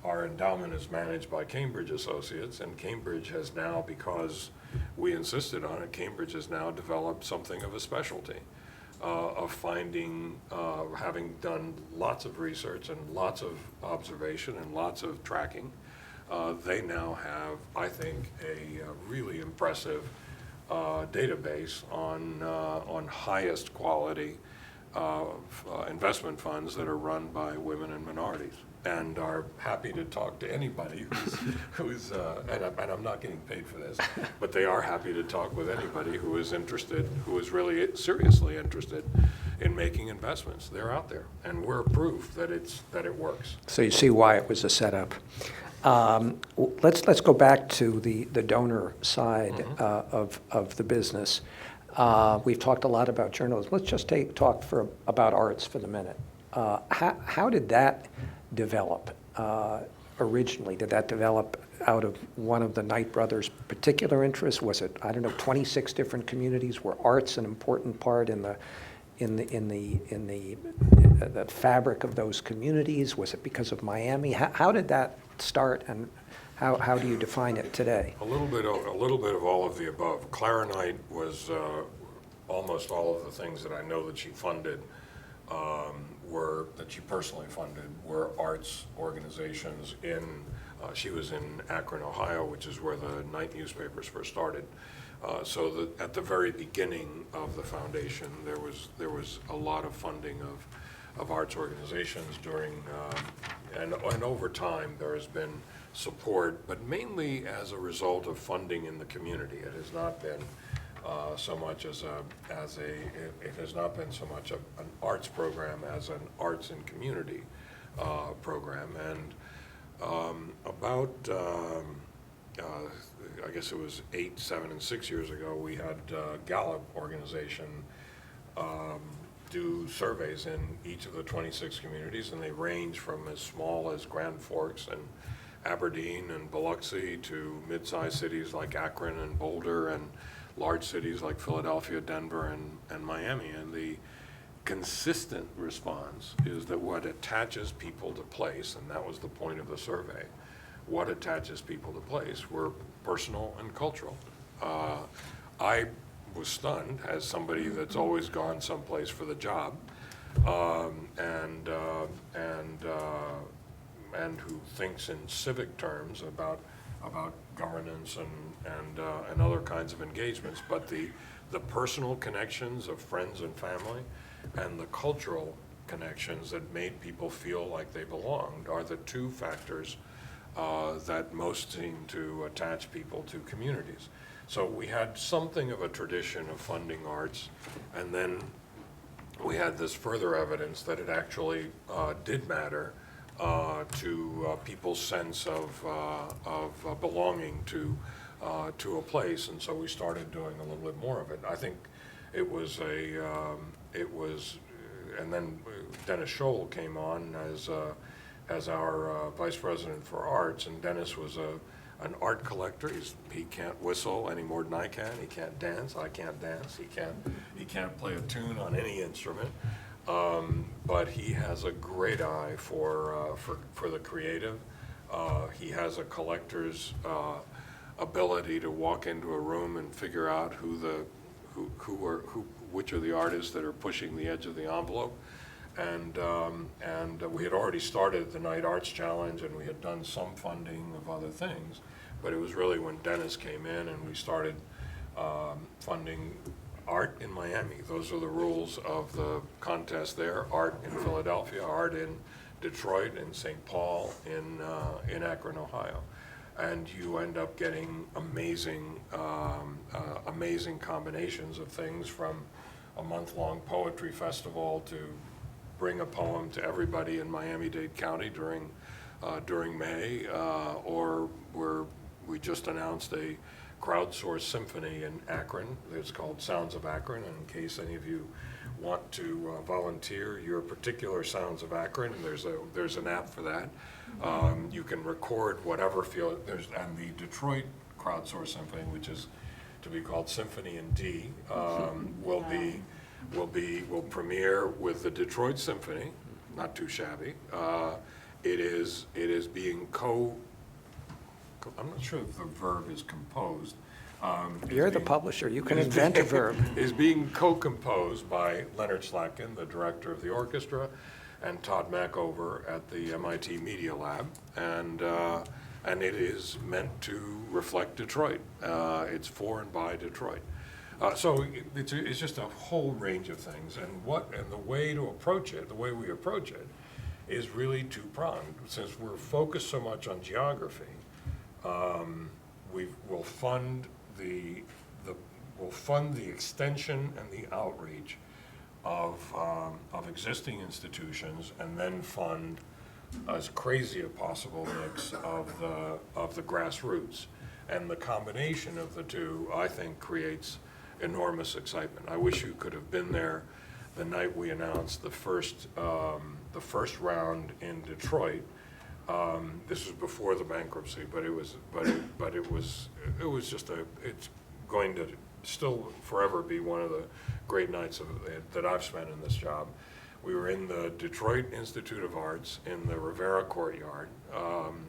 endowment is managed by Cambridge Associates, and Cambridge has now, because we insisted on it, Cambridge has now developed something of a specialty of finding, having done lots of research and lots of observation and lots of tracking. They now have, I think, a really impressive database on highest quality investment funds that are run by women and minorities, and are happy to talk to anybody who's and I'm not getting paid for this, but they are happy to talk with anybody who is interested, who is really seriously interested in making investments. They're out there, and we're proof that it works. So you see why it was a setup. Let's go back to the donor side of the business. We've talked a lot about journalism. Let's just talk about arts for the minute. How did that develop originally? Did that develop out of one of the Knight brothers' particular interests? Was it, I don't know, 26 different communities? Were arts an important part in the fabric of those communities? Was it because of Miami? How did that start, and how do you define it today? A little bit of all of the above. Clara Knight was almost all of the things that I know that she funded that she personally funded were arts organizations she was in Akron, Ohio, which is where the Knight newspapers first started. So at the very beginning of the foundation, there was a lot of funding of arts organizations during, and over time there has been support, but mainly as a result of funding in the community. It has not been so much it has not been so much an arts program as an arts and community program. And about I guess it was 8, 7, and 6 years ago, we had Gallup organization do surveys in each of the 26 communities, and they range from as small as Grand Forks and Aberdeen and Biloxi to mid-sized cities like Akron and Boulder, and large cities like Philadelphia, Denver, and Miami. And the consistent response is that what attaches people to place, and that was the point of the survey, what attaches people to place were personal and cultural. I was stunned as somebody that's always gone someplace for the job, and who thinks in civic terms about governance and other kinds of engagements. But the personal connections of friends and family and the cultural connections that made people feel like they belonged are the two factors that most seem to attach people to communities. So we had something of a tradition of funding arts, and then we had this further evidence that it actually did matter to people's sense of belonging to a place, and so we started doing a little bit more of it. I think it was and then Dennis Scholl came on as our vice president for arts, and Dennis was an art collector. He can't whistle any more than I can. He can't dance. I can't dance. He can't play a tune on any instrument. But he has a great eye for the creative. He has a collector's ability to walk into a room and figure out which are the artists that are pushing the edge of the envelope. And we had already started the Night Arts Challenge, and we had done some funding of other things. But it was really when Dennis came in and we started funding art in Miami. Those are the rules of the contest there. Art in Philadelphia, art in Detroit, in St. Paul, in Akron, Ohio. And you end up getting amazing combinations of things, from a month-long poetry festival to bring a poem to everybody in Miami-Dade County during May, or we just announced a crowdsourced symphony in Akron. It's called Sounds of Akron, and in case any of you want to volunteer your particular Sounds of Akron, there's an app for that. You can record whatever field and the Detroit crowdsourced symphony, which is to be called Symphony in D, will premiere with the Detroit Symphony. Not too shabby. It is being I'm not sure if the verb is composed. You're the publisher. You can invent a verb. Is being co-composed by Leonard Slatkin, the director of the orchestra, and Todd Mackover at the MIT Media Lab, and it is meant to reflect Detroit. It's for and by Detroit. So it's just a whole range of things, and the way to approach it, the way we approach it, is really two-pronged. Since we're focused so much on geography, we'll fund the extension and the outreach of existing institutions, and then fund as crazy a possible mix of the grassroots. And the combination of the two, I think, creates enormous excitement. I wish you could have been there the night we announced the first round in Detroit. This was before the bankruptcy, but it's going to still forever be one of the great nights that I've spent in this job. We were in the Detroit Institute of Arts in the Rivera Courtyard.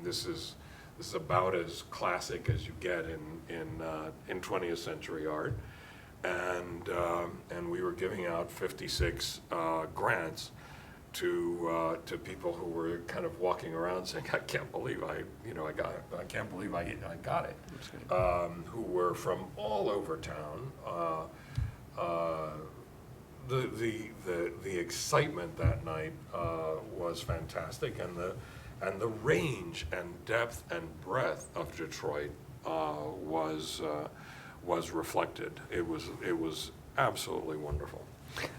This is about as classic as you get in 20th century art, and we were giving out 56 grants to people who were kind of walking around saying, "I can't believe I can't believe I got it," who were from all over town. The excitement that night was fantastic, and the range and depth and breadth of Detroit was reflected. It was absolutely wonderful.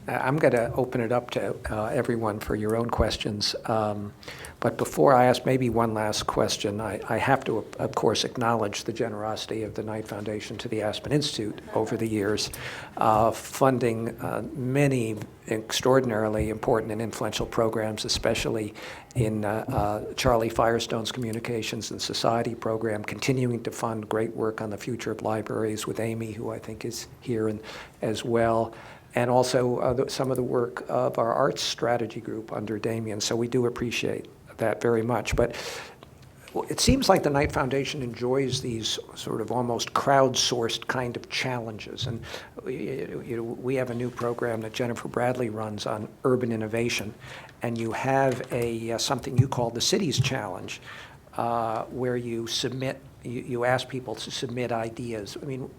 I'm going to open it up to everyone for your own questions. But before I ask maybe one last question, I have to, of course, acknowledge the generosity of the Knight Foundation to the Aspen Institute over the years, funding many extraordinarily important and influential programs, especially in Charlie Firestone's Communications and Society program, continuing to fund great work on the future of libraries with Amy, who I think is here as well, and also some of the work of our arts strategy group under Damien. So we do appreciate that very much. But it seems like the Knight Foundation enjoys these sort of almost crowdsourced kind of challenges. And we have a new program that Jennifer Bradley runs on urban innovation. And you have something you call the Cities Challenge, where you ask people to submit ideas. I mean,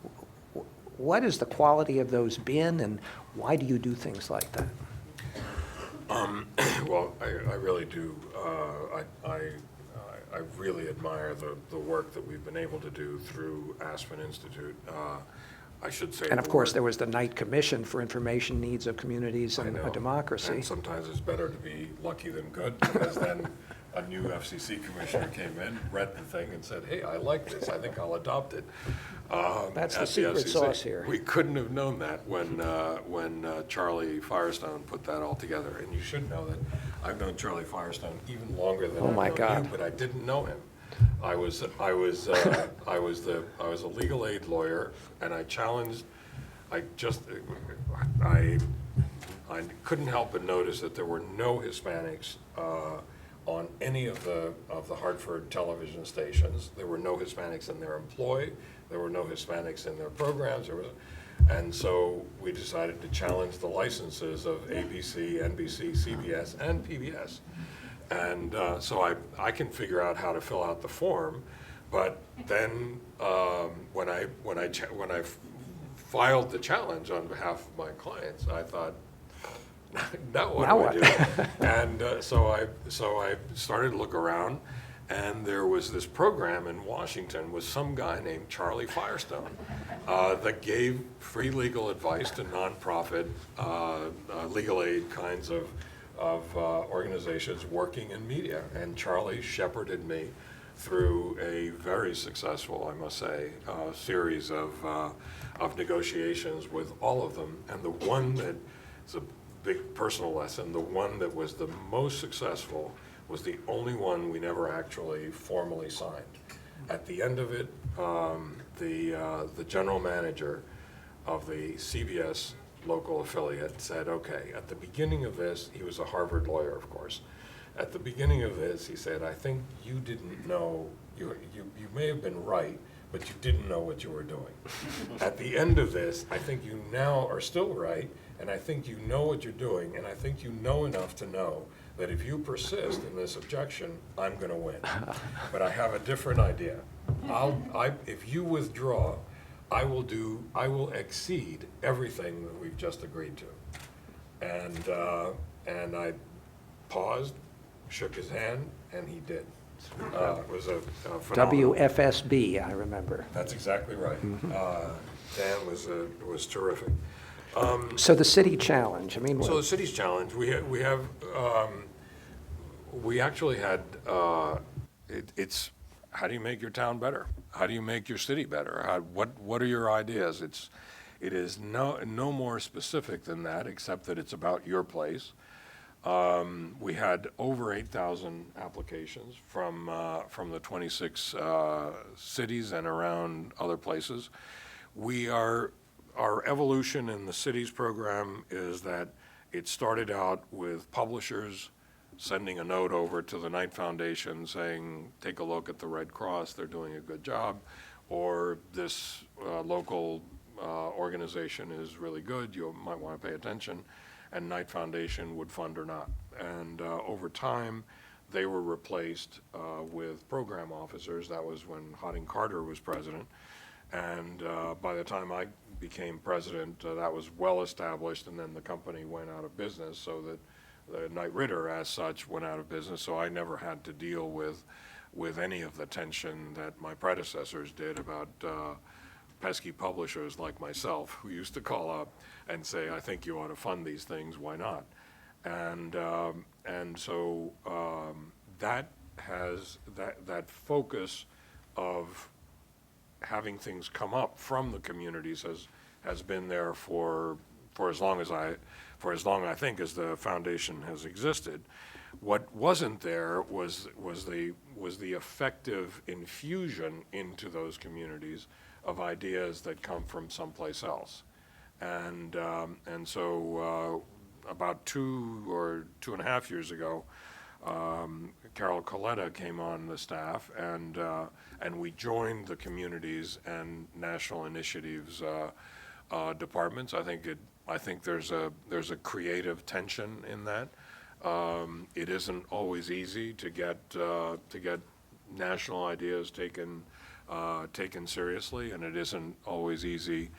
what has the quality of those been, and why do you do things like that? Well, I really do. I really admire the work that we've been able to do through Aspen Institute. I should say. And of course, there was the Knight Commission for Information Needs of Communities and a Democracy. And sometimes it's better to be lucky than good, because then a new FCC commissioner came in, read the thing, and said, "Hey, I like this. I think I'll adopt it." That's the secret sauce here. We couldn't have known that when Charlie Firestone put that all together. And you should know that I've known Charlie Firestone even longer than I've known you, but I didn't know him. I was a legal aid lawyer, and I I couldn't help but notice that there were no Hispanics on any of the Hartford television stations. There were no Hispanics in their employ. There were no Hispanics in their programs. And so we decided to challenge the licenses of ABC, NBC, CBS, and PBS. And so I can figure out how to fill out the form, but then when I filed the challenge on behalf of my clients, I thought, now what do I do? And so I started to look around, and there was this program in Washington with some guy named Charlie Firestone that gave free legal advice to nonprofit legal aid kinds of organizations working in media. And Charlie shepherded me through a very successful, I must say, series of negotiations with all of them. And the one that is a big personal lesson, the one that was the most successful was the only one we never actually formally signed. At the end of it, the general manager of the CBS local affiliate said, okay, at the beginning of this, he was a Harvard lawyer, of course. At the beginning of this, he said, I think you didn't know, you may have been right, but you didn't know what you were doing. At the end of this, I think you now are still right, and I think you know what you're doing, and I think you know enough to know that if you persist in this objection, I'm going to win. But I have a different idea. If you withdraw, I will exceed everything that we've just agreed to. And I paused, shook his hand, and he did. It was a phenomenal. WFSB, I remember. That's exactly right. Dan was terrific. So the city challenge, I mean. So the city's challenge, we actually had, it's how do you make your town better? How do you make your city better? What are your ideas? It is no more specific than that, except that it's about your place. We had over 8,000 applications from the 26 cities and around other places. Our evolution in the cities program is that it started out with publishers sending a note over to the Knight Foundation saying, take a look at the Red Cross, they're doing a good job, or this local organization is really good, you might want to pay attention, and Knight Foundation would fund or not. And over time, they were replaced with program officers. That was when Harding Carter was president. And by the time I became president, that was well established, and then the company went out of business, so that the Knight Ridder, as such, went out of business. So I never had to deal with any of the tension that my predecessors did about pesky publishers like myself, who used to call up and say, I think you ought to fund these things, why not? And so that focus of having things come up from the communities has been there for as long I think as the foundation has existed. What wasn't there was the effective infusion into those communities of ideas that come from someplace else. And so about 2 or 2.5 years ago, Carol Coletta came on the staff, and we joined the communities and national initiatives departments. I think there's a creative tension in that. It isn't always easy to get national ideas taken seriously, and it isn't always easy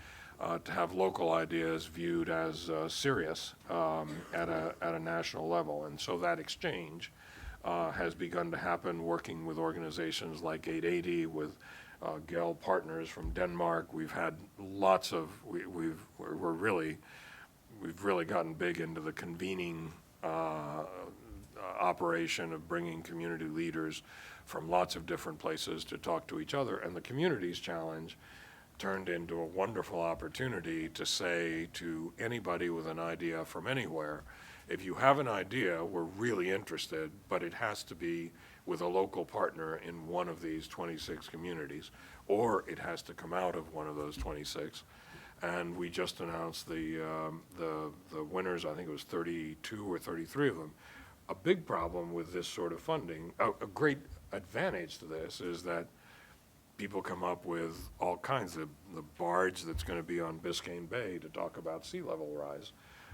to have local ideas viewed as serious at a national level. And so that exchange has begun to happen, working with organizations like 880, with Gale Partners from Denmark. We've had lots of, we've really gotten big into the convening operation of bringing community leaders from lots of different places to talk to each other. And the Communities Challenge turned into a wonderful opportunity to say to anybody with an idea from anywhere, if you have an idea, we're really interested, but it has to be with a local partner in one of these 26 communities, or it has to come out of one of those 26. and we just announced the winners. I think it was 32 or 33 of them. A big problem with this sort of funding, a great advantage to this is that people come up with all kinds of the barge that's going to be on Biscayne Bay to talk about sea level rise.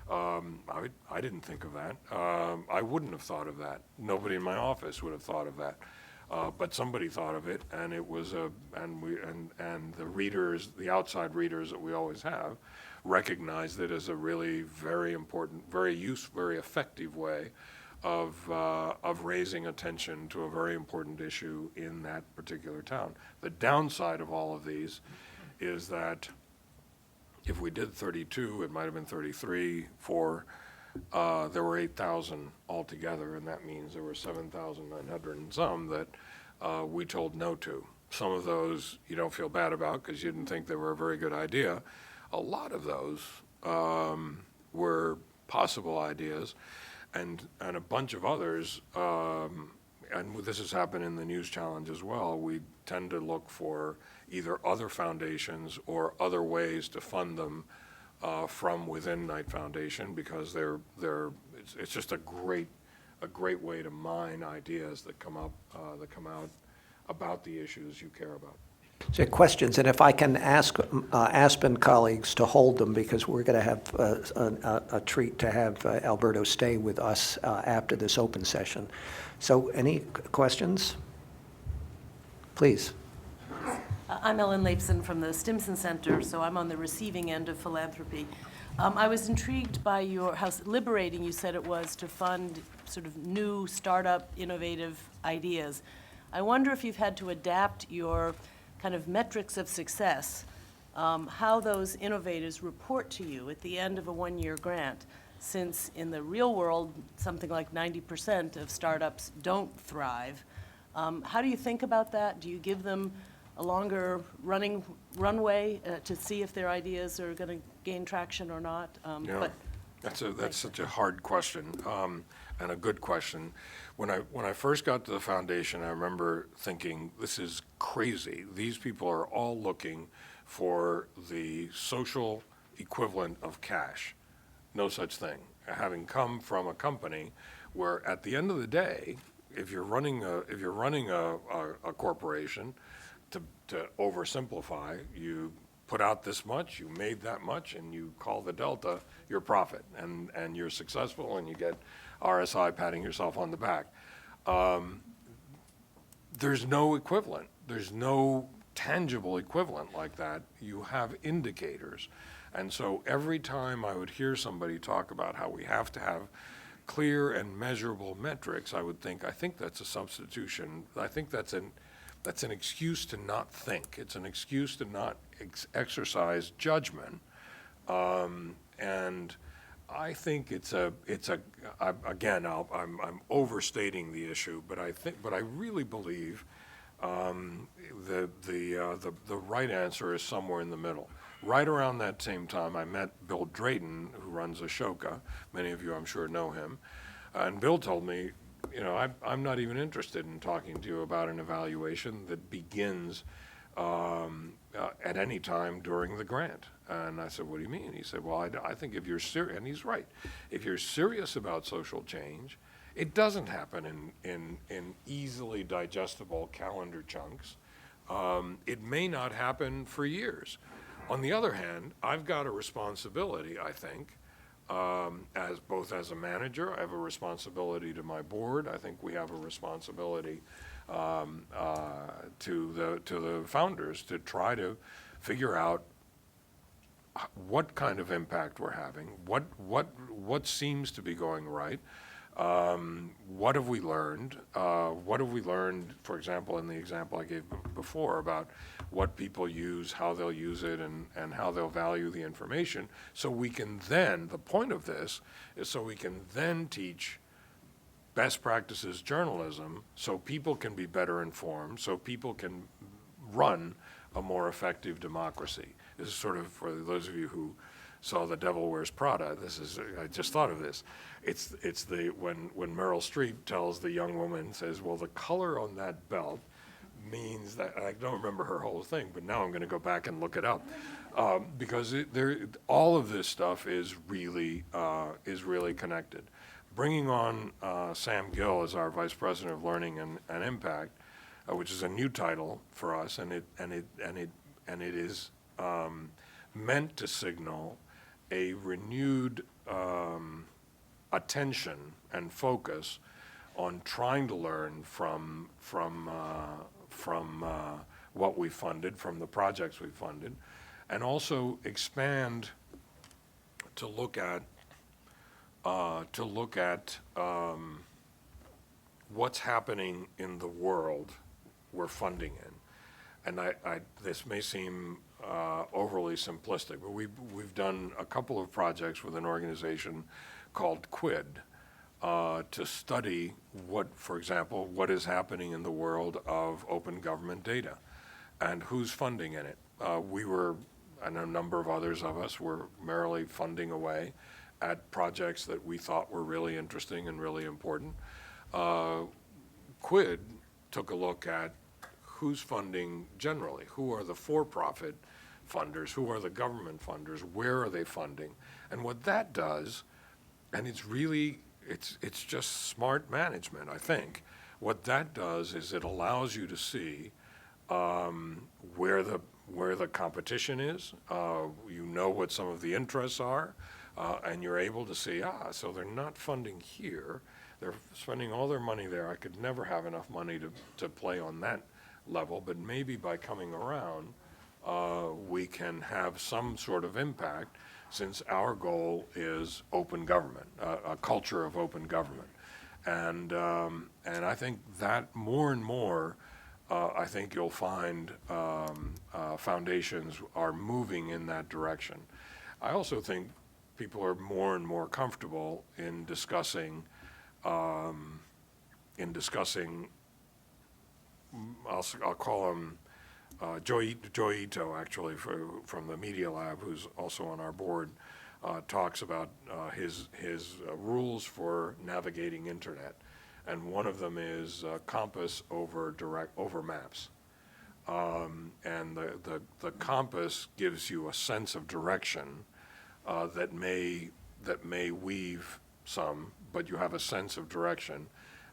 I didn't think of that. I wouldn't have thought of that. Nobody in my office would have thought of that. But somebody thought of it, and it was and the readers, the outside readers that we always have, recognized it as a really very important, very effective way of raising attention to a very important issue in that particular town. The downside of all of these is that if we did 32, it might have been 33, 4. There were 8,000 altogether, and that means there were 7,900 and some that we told no to. Some of those you don't feel bad about because you didn't think they were a very good idea. A lot of those were possible ideas, and a bunch of others, and this has happened in the News Challenge as well, we tend to look for either other foundations or other ways to fund them from within Knight Foundation, because it's just a great way to mine ideas that come out about the issues you care about. So questions, and if I can ask Aspen colleagues to hold them, because we're going to have a treat to have Alberto stay with us after this open session. So any questions? Please. I'm Ellen Lapson from the Stimson Center, so I'm on the receiving end of philanthropy. I was intrigued by how liberating you said it was to fund sort of new startup innovative ideas. I wonder if you've had to adapt your kind of metrics of success, how those innovators report to you at the end of a one-year grant, since in the real world, something like 90% of startups don't thrive. How do you think about that? Do you give them a longer runway to see if their ideas are going to gain traction or not? Yeah, that's such a hard question, and a good question. When I first got to the foundation, I remember thinking, this is crazy. These people are all looking for the social equivalent of cash. No such thing. Having come from a company where, at the end of the day, if you're running a corporation, to oversimplify, you put out this much, you made that much, and you call the delta your profit, and you're successful, and you get RSI patting yourself on the back. There's no equivalent. There's no tangible equivalent like that. You have indicators. And so every time I would hear somebody talk about how we have to have clear and measurable metrics, I would think, I think that's a substitution. I think that's an excuse to not think. It's an excuse to not exercise judgment. And I think I'm overstating the issue, but I really believe the right answer is somewhere in the middle. Right around that same time, I met Bill Drayton, who runs Ashoka. Many of you, I'm sure, know him. And Bill told me, I'm not even interested in talking to you about an evaluation that begins at any time during the grant. And I said, what do you mean? He said, well, I think if you're serious, and he's right, if you're serious about social change, it doesn't happen in easily digestible calendar chunks. It may not happen for years. On the other hand, I've got a responsibility, I think, as a manager. I have a responsibility to my board. I think we have a responsibility to the founders to try to figure out what kind of impact we're having, what seems to be going right, what have we learned, for example, in the example I gave before about what people use, how they'll use it, and how they'll value the information, so we can then, the point of this is so we can then teach best practices journalism so people can be better informed, so people can run a more effective democracy. This is sort of, for those of you who saw The Devil Wears Prada, I just thought of this. It's when Meryl Streep tells the young woman, says, well, the color on that belt means that, I don't remember her whole thing, but now I'm going to go back and look it up. Because all of this stuff is really connected. Bringing on Sam Gill as our Vice President of Learning and Impact, which is a new title for us, and it is meant to signal a renewed attention and focus on trying to learn from what we funded, from the projects we funded, and also expand to look at what's happening in the world we're funding in. And this may seem overly simplistic, but we've done a couple of projects with an organization called QUID to study for example, what is happening in the world of open government data and who's funding in it. We were, and a number of others of us were merrily funding away at projects that we thought were really interesting and really important. QUID took a look at who's funding generally, who are the for-profit funders, who are the government funders, where are they funding? And what that does, and it's just smart management, I think. What that does is it allows you to see where the competition is. You know what some of the interests are, and you're able to see, so they're not funding here. They're spending all their money there. I could never have enough money to play on that level, but maybe by coming around, we can have some sort of impact, since our goal is open government, a culture of open government. And I think that more and more, I think you'll find foundations are moving in that direction. I also think people are more and more comfortable in discussing, I'll call him Joe Ito, actually, from the Media Lab, who's also on our board, talks about his rules for navigating internet, and one of them is compass over maps, and the compass gives you a sense of direction that may weave some, but you have a sense of direction,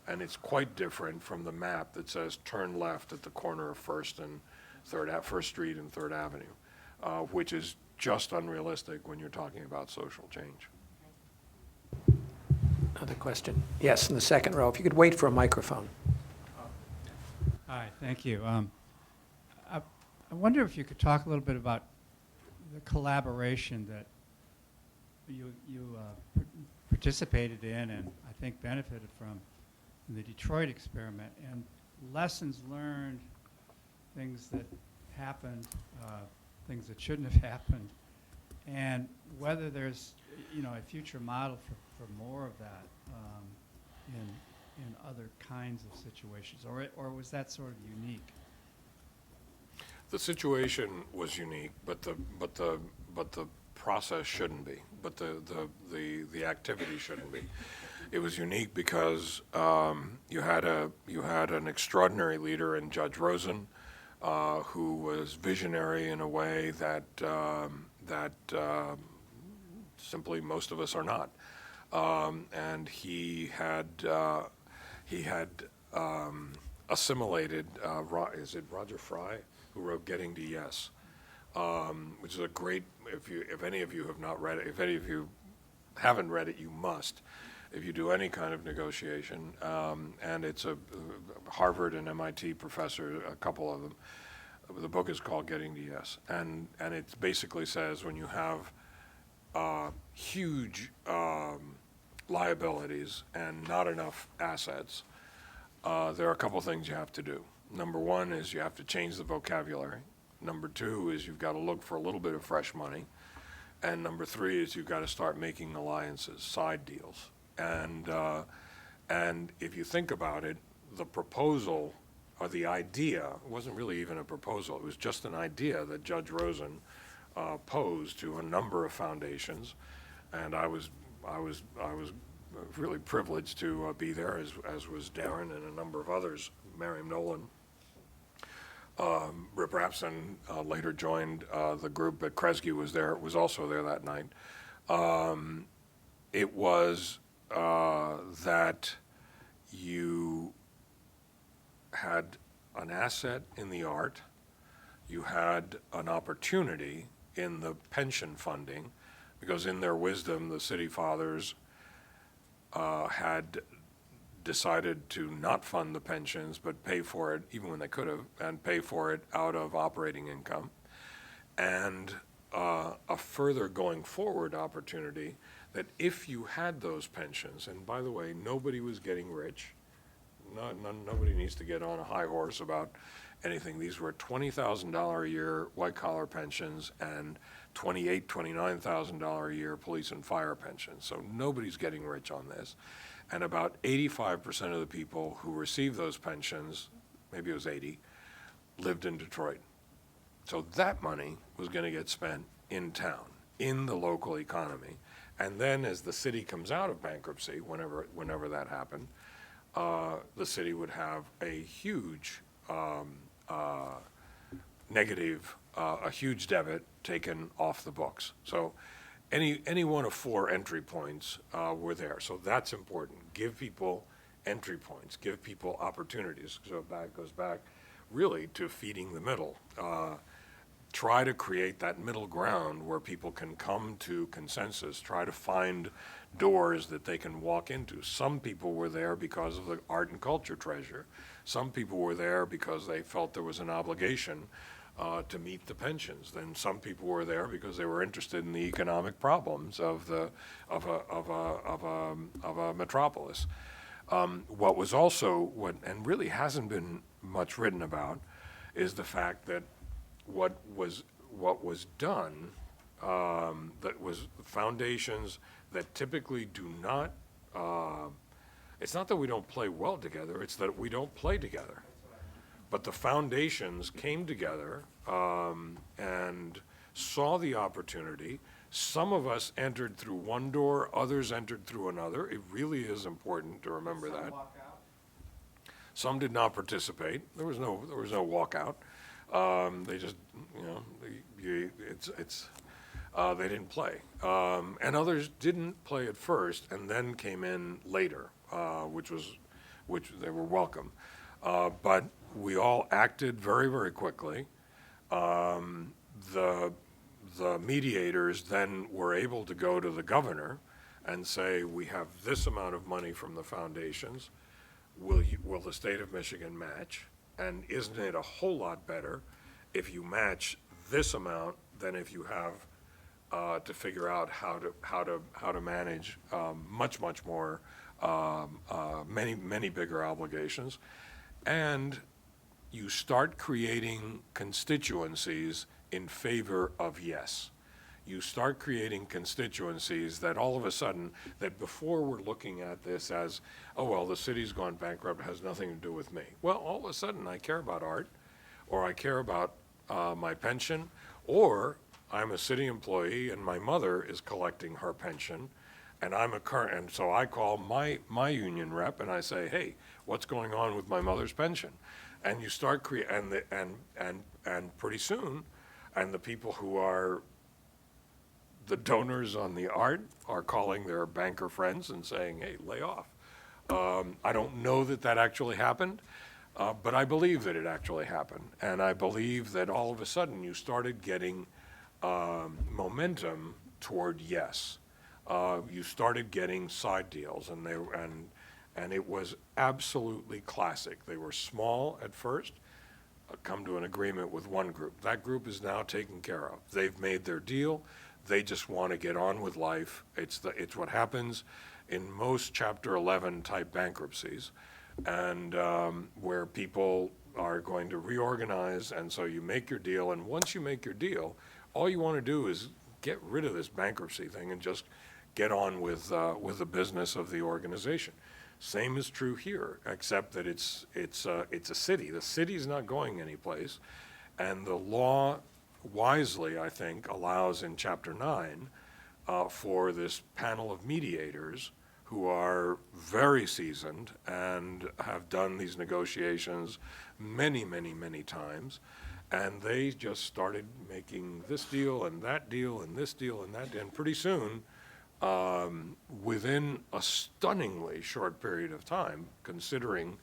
and it's quite different from the map that says turn left at the corner of First Street and Third Avenue, which is just unrealistic when you're talking about social change. Another question? Yes, in the second row. If you could wait for a microphone. Hi, thank you. I wonder if you could talk a little bit about the collaboration that you participated in and I think benefited from in the Detroit experiment, and lessons learned, things that happened, things that shouldn't have happened, and whether there's a future model for more of that in other kinds of situations, or was that sort of unique? The situation was unique, but the process shouldn't be. But the activity shouldn't be. It was unique because you had an extraordinary leader in Judge Rosen, who was visionary in a way that simply most of us are not, and he had assimilated. Is it Roger Fry who wrote Getting to Yes, which is a great. If any of you have not read it, if any of you haven't read it, you must. If you do any kind of negotiation, and it's a Harvard and MIT professor, a couple of them. The book is called Getting to Yes, and it basically says when you have huge liabilities and not enough assets, there are a couple things you have to do. Number one is you have to change the vocabulary. Number two is you've got to look for a little bit of fresh money. And number three is you've got to start making alliances, side deals. And if you think about it, the proposal or the idea wasn't really even a proposal. It was just an idea that Judge Rosen posed to a number of foundations, and I was really privileged to be there, as was Darren and a number of others, Miriam Nolan. Rip Rapson later joined the group, but Kresge was also there that night. It was that you had an asset in the art, you had an opportunity in the pension funding, because in their wisdom, the city fathers had decided to not fund the pensions, but pay for it, even when they could have, and pay for it out of operating income. And a further going forward opportunity that if you had those pensions, and by the way, nobody was getting rich, nobody needs to get on a high horse about anything. These were $20,000 a year white-collar pensions and $28,000, $29,000 a year police and fire pensions. So nobody's getting rich on this. And about 85% of the people who received those pensions, maybe it was 80, lived in Detroit. So that money was going to get spent in town, in the local economy. And then as the city comes out of bankruptcy, whenever that happened, the city would have a huge negative, a huge debit taken off the books. So any one of 4 entry points were there. So that's important. Give people entry points. Give people opportunities. So that goes back really to feeding the middle. Try to create that middle ground where people can come to consensus. Try to find doors that they can walk into. Some people were there because of the art and culture treasure. Some people were there because they felt there was an obligation to meet the pensions. Then some people were there because they were interested in the economic problems of a metropolis. What was also and really hasn't been much written about is the fact that what was done, that was foundations that typically do not, it's not that we don't play well together, it's that we don't play together. But the foundations came together and saw the opportunity. Some of us entered through one door, others entered through another. It really is important to remember that. Some did not participate. There was no walkout. They just, they didn't play. And others didn't play at first and then came in later, which they were welcome. But we all acted very, very quickly. The mediators then were able to go to the governor and say, we have this amount of money from the foundations. Will the state of Michigan match? And isn't it a whole lot better if you match this amount than if you have to figure out how to manage much more many bigger obligations? And you start creating constituencies in favor of yes. You start creating constituencies that all of a sudden, that before we're looking at this as, oh, well, the city's gone bankrupt, it has nothing to do with me. Well, all of a sudden, I care about art, or I care about my pension, or I'm a city employee and my mother is collecting her pension, and I'm a current, and so I call my union rep and I say, hey, what's going on with my mother's pension? And you start and pretty soon, and the people who are the donors on the art are calling their banker friends and saying, hey, lay off. I don't know that actually happened, but I believe that it actually happened. And I believe that all of a sudden you started getting momentum toward yes. You started getting side deals, and it was absolutely classic. They were small at first, come to an agreement with one group. That group is now taken care of. They've made their deal. They just want to get on with life. It's what happens in most Chapter 11 type bankruptcies, and where people are going to reorganize, and so you make your deal, and once you make your deal, all you want to do is get rid of this bankruptcy thing and just get on with the business of the organization. Same is true here, except that it's a city. The city's not going anyplace, and the law wisely, I think, allows in Chapter 9 for this panel of mediators who are very seasoned and have done these negotiations many, many, many times. And they just started making this deal and that deal and this deal and that, and pretty soon, within a stunningly short period of time, considering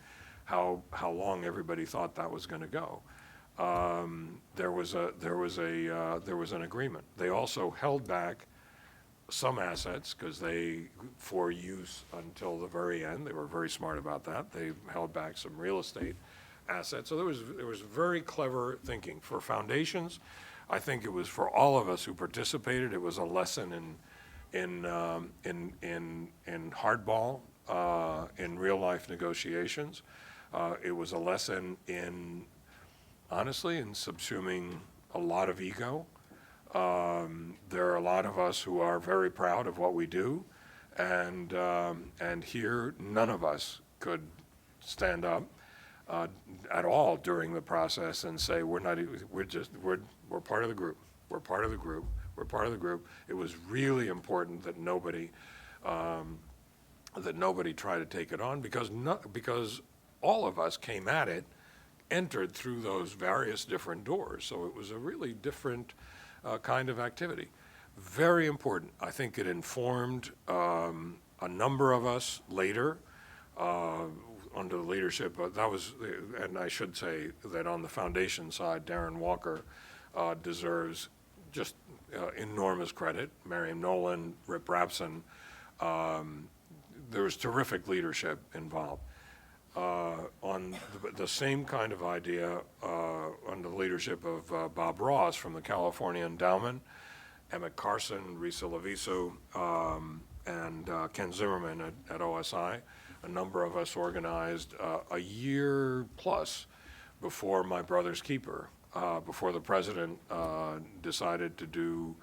how long everybody thought that was going to go, there was an agreement. They also held back some assets because for use until the very end, they were very smart about that. They held back some real estate assets. So there was very clever thinking. For foundations, I think it was for all of us who participated. It was a lesson in hardball, in real life negotiations. It was a lesson honestly, in subsuming a lot of ego. There are a lot of us who are very proud of what we do, and here none of us could stand up at all during the process and say we're part of the group. We're part of the group. We're part of the group. It was really important that nobody tried to take it on because all of us came at it, entered through those various different doors. So it was a really different kind of activity. Very important. I think it informed a number of us later under the leadership. And I should say that on the foundation side, Darren Walker deserves just enormous credit. Mariam Nolan, Rip Rapson. There was terrific leadership involved. On the same kind of idea under the leadership of Bob Ross from the California Endowment, Emmett Carson, Risa Leviso, and Ken Zimmerman at OSI. A number of us organized a year plus before My Brother's Keeper, before the president decided to do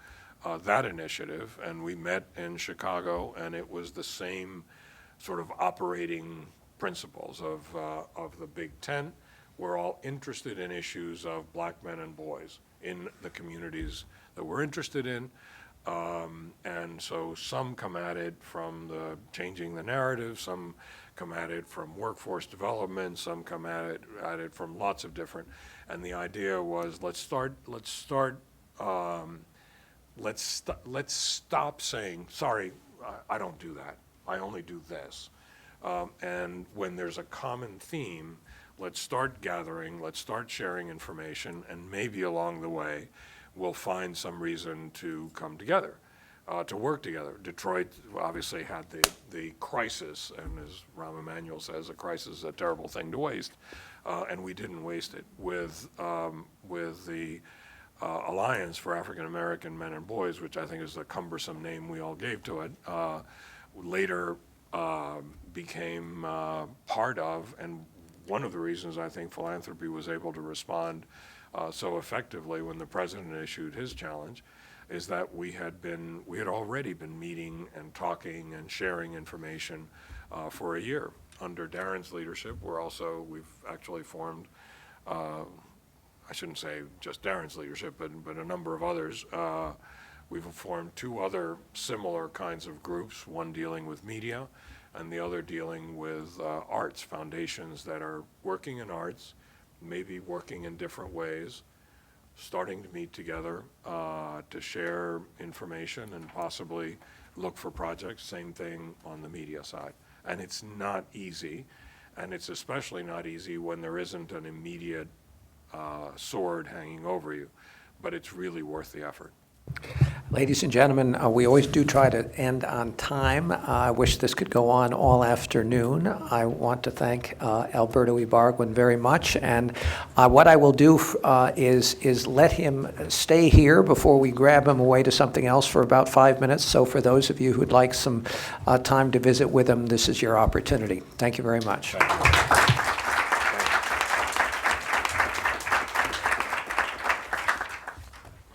that initiative. And we met in Chicago, and it was the same sort of operating principles of the Big Tent. We're all interested in issues of black men and boys in the communities that we're interested in. And so some come at it from changing the narrative, some come at it from workforce development, some come at it from lots of different. And the idea was let's stop saying, sorry, I don't do that. I only do this. And when there's a common theme, let's start gathering, let's start sharing information, and maybe along the way, we'll find some reason to come together, to work together. Detroit obviously had the crisis, and as Rahm Emanuel says, a crisis is a terrible thing to waste, and we didn't waste it. With the Alliance for African American Men and Boys, which I think is the cumbersome name we all gave to it, later became part of, and one of the reasons I think philanthropy was able to respond so effectively when the president issued his challenge is that we had already been meeting and talking and sharing information for a year. Under Darren's leadership, we've actually formed, I shouldn't say just Darren's leadership, but a number of others. We've formed two other similar kinds of groups, one dealing with media and the other dealing with arts, foundations that are working in arts, maybe working in different ways, starting to meet together to share information and possibly look for projects. Same thing on the media side. And it's not easy, and it's especially not easy when there isn't an immediate sword hanging over you, but it's really worth the effort. Ladies and gentlemen, we always do try to end on time. I wish this could go on all afternoon. I want to thank Alberto Ibargüen very much. And what I will do is let him stay here before we grab him away to something else for about 5 minutes. So for those of you who'd like some time to visit with him, this is your opportunity. Thank you very much. Thank you.